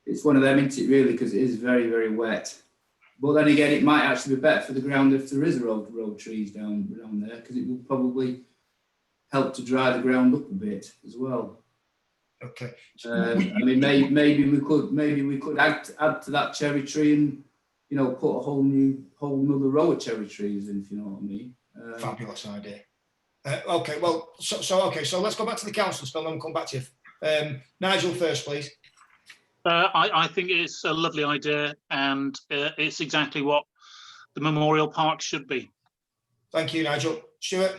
It's one of them, isn't it, really, because it is very, very wet. But then again, it might actually be better for the ground if there is a row of trees down there, because it will probably help to dry the ground up a bit as well. Okay. I mean, maybe we could add to that cherry tree and, you know, put a whole nother row of cherry trees in, if you know what I mean. Fabulous idea. Okay, well, so let's go back to the council, Phil, and we'll come back to you. Nigel first, please. I think it's a lovely idea, and it's exactly what the memorial park should be. Thank you, Nigel. Stuart?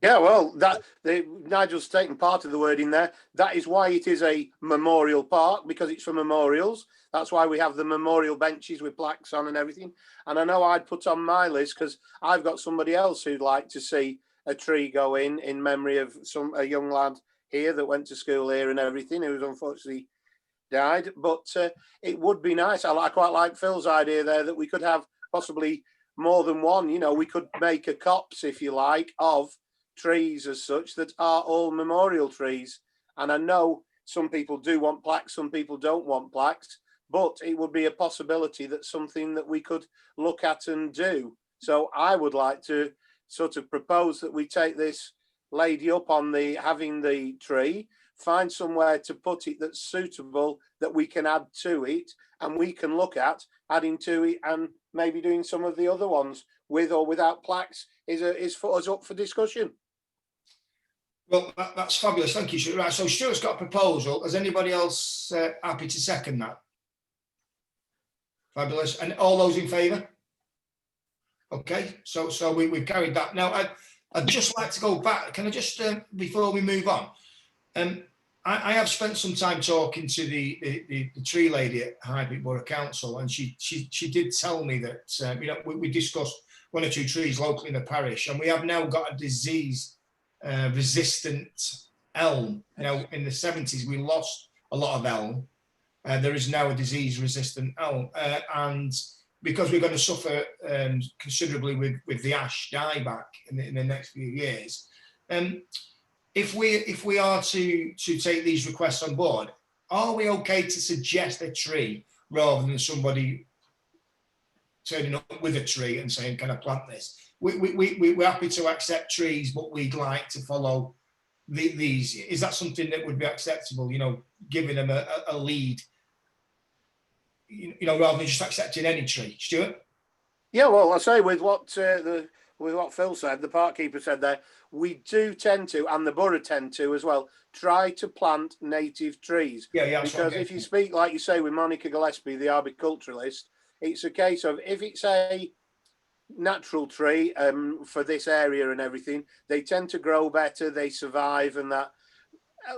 Yeah, well, Nigel's taken part of the word in there. That is why it is a memorial park, because it's for memorials. That's why we have the memorial benches with plaques on and everything. And I know I'd put on my list, because I've got somebody else who'd like to see a tree go in memory of a young lad here that went to school here and everything, who was unfortunately died. But it would be nice. I quite like Phil's idea there that we could have possibly more than one. You know, we could make a copse, if you like, of trees as such that are all memorial trees. And I know some people do want plaques, some people don't want plaques, but it would be a possibility that's something that we could look at and do. So I would like to sort of propose that we take this lady up on having the tree, find somewhere to put it that's suitable, that we can add to it, and we can look at adding to it and maybe doing some of the other ones with or without plaques is for us up for discussion. Well, that's fabulous. Thank you, Stuart. Right, so Stuart's got a proposal. Is anybody else happy to second that? Fabulous. And all those in favour? Okay, so we've carried that. Now, I'd just like to go back. Can I just, before we move on, I have spent some time talking to the tree lady at Highbury Borough Council, and she did tell me that you know, we discussed one or two trees locally in the parish, and we have now got a disease resistant elm. Now, in the 70s, we lost a lot of elm. There is now a disease resistant elm, and because we're going to suffer considerably with the ash dieback in the next few years. If we are to take these requests on board, are we okay to suggest a tree rather than somebody turning up with a tree and saying, "Can I plant this?" We're happy to accept trees, but we'd like to follow these. Is that something that would be acceptable? You know, giving them a lead. You know, rather than just accepting any tree. Stuart? Yeah, well, I say with what Phil said, the park keeper said there, we do tend to, and the borough tend to as well, try to plant native trees. Yeah. Because if you speak, like you say, with Monica Gillespie, the arboriculturalist, it's a case of if it's a natural tree for this area and everything, they tend to grow better, they survive, and that.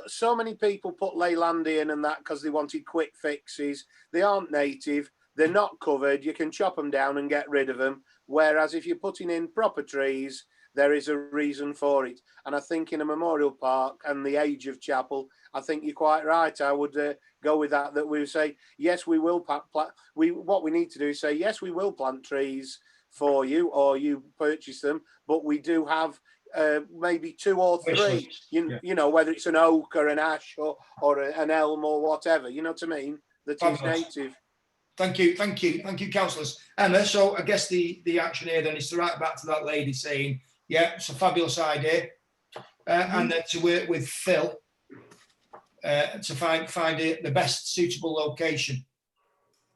So many people put leyland in and that because they wanted quick fixes. They aren't native, they're not covered, you can chop them down and get rid of them. Whereas if you're putting in proper trees, there is a reason for it. And I think in a memorial park and the age of chapel, I think you're quite right. I would go with that we would say, yes, we will plant. What we need to do is say, yes, we will plant trees for you, or you purchase them, but we do have maybe 2 or 3, you know, whether it's an oak or an ash or an elm or whatever, you know what I mean, that is native. Thank you, councillors. Emma, so I guess the action here then is to write back to that lady saying, yeah, it's a fabulous idea, and then to work with Phil to find the best suitable location.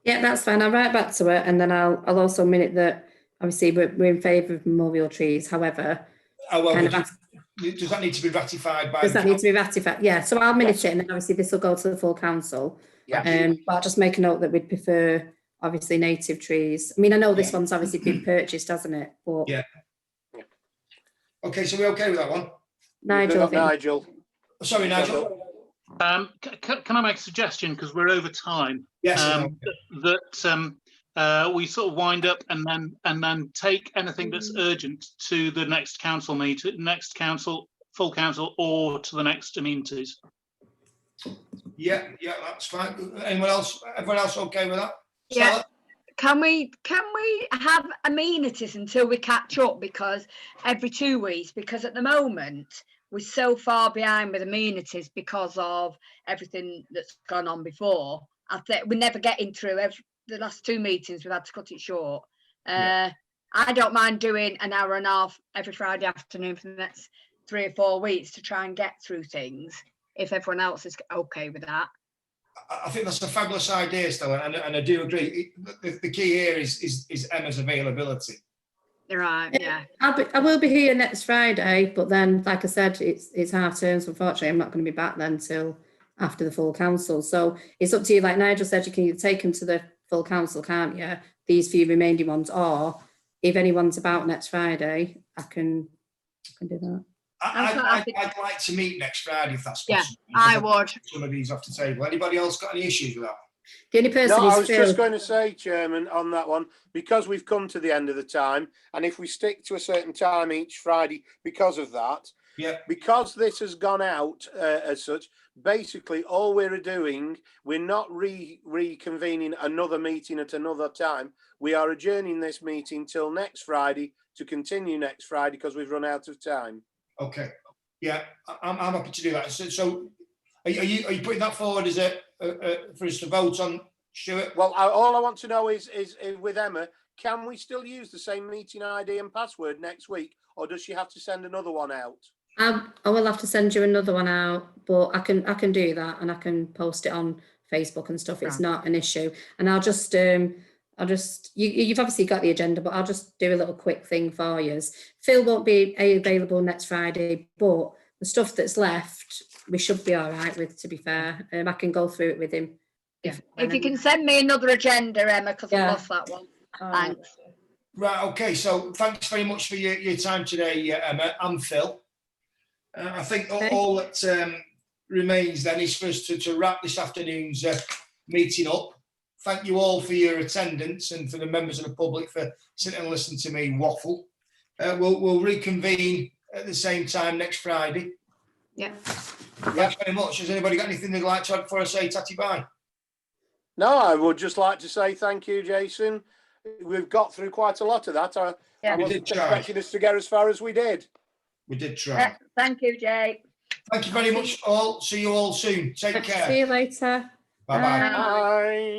Yeah, that's fine. I'll write back to it, and then I'll also minute that obviously we're in favour of memorial trees. However, kind of does that need to be ratified by? does that need to be ratified? Yeah. So I'll minute Yes. it, and then obviously this will go to the full council. Yeah. But I'll just make a note that we'd prefer obviously native trees. I mean, I know this one's obviously been purchased, hasn't it? But Yeah. Okay, so we're okay with that one. Nigel, I think- Nigel. Sorry, Nigel. Can I make a suggestion, because we're over time? Yes. That we sort of wind up and then take anything that's urgent to the next council meeting, next council, full council, or to the next amenities. Yeah, that's fine. Anyone else? Everyone else okay with that? Yeah. Stella? Can we have amenities until we catch up, because every 2 weeks, because at the moment we're so far behind with amenities because of everything that's gone on before. I think we're never getting through. The last 2 meetings we've had to cut it short. I don't mind doing an hour and a half every Friday afternoon for the next 3 or 4 weeks to try and get through things, if everyone else is okay with that. I think that's a fabulous idea, Stella, and I do agree. The key here is Emma's availability. Right, yeah. I will be here next Friday, but then, like I said, it's half terms. Unfortunately, I'm not going to be back then till after the full council. So it's up to you. Like Nigel said, you can either take them to the full council, can't you? These few remaining ones, or if anyone's about next Friday, I can do that. I'd like to meet next Friday if that's possible. Yeah, I would. Some of these off the table. Anybody else got any issues with that? The only person No, I is was Phil. just going to say, Chairman, on that one, because we've come to the end of the time, and if we stick to a certain time each Friday because of that, because this has gone out as such, basically all we're doing, we're not reconvening another meeting at another time. We are adjourning this meeting till next Friday to continue next Friday because we've run out of time. Okay. Yeah, I'm happy to do that. So are you putting that forward as for us to vote on, Stuart? Well, all I want to know is with Emma, can we still use the same meeting ID and password next week, or does she have to send another one out? I will have to send you another one out, but I can do that, and I can post it on Facebook and stuff. It's not an issue, and I'll just you've obviously got the agenda, but I'll just do a little quick thing for you. Phil won't be available next Friday, but the stuff that's left we should be all right with, to be fair. I can go through it with him. Yeah. If you can send me another agenda, Emma, because I lost that one. Thanks. Right, okay, so thanks very much for your time today, Emma and Phil. I think all that remains then is for us to wrap this afternoon's meeting up. Thank you all for your attendance, and for the members of the public for sitting and listening to me waffle. We'll reconvene at the same time next Friday. Yeah. Thanks very much. Has anybody got anything they'd like to add before I say tatty bye? No, I would just like to say thank you, Jason. We've got through quite a lot of that. I wasn't expecting us to get as far as we did. We did try. Thank you, Jay. Thank you very much all. See you all soon. Take care. See you later. Bye-bye. Bye.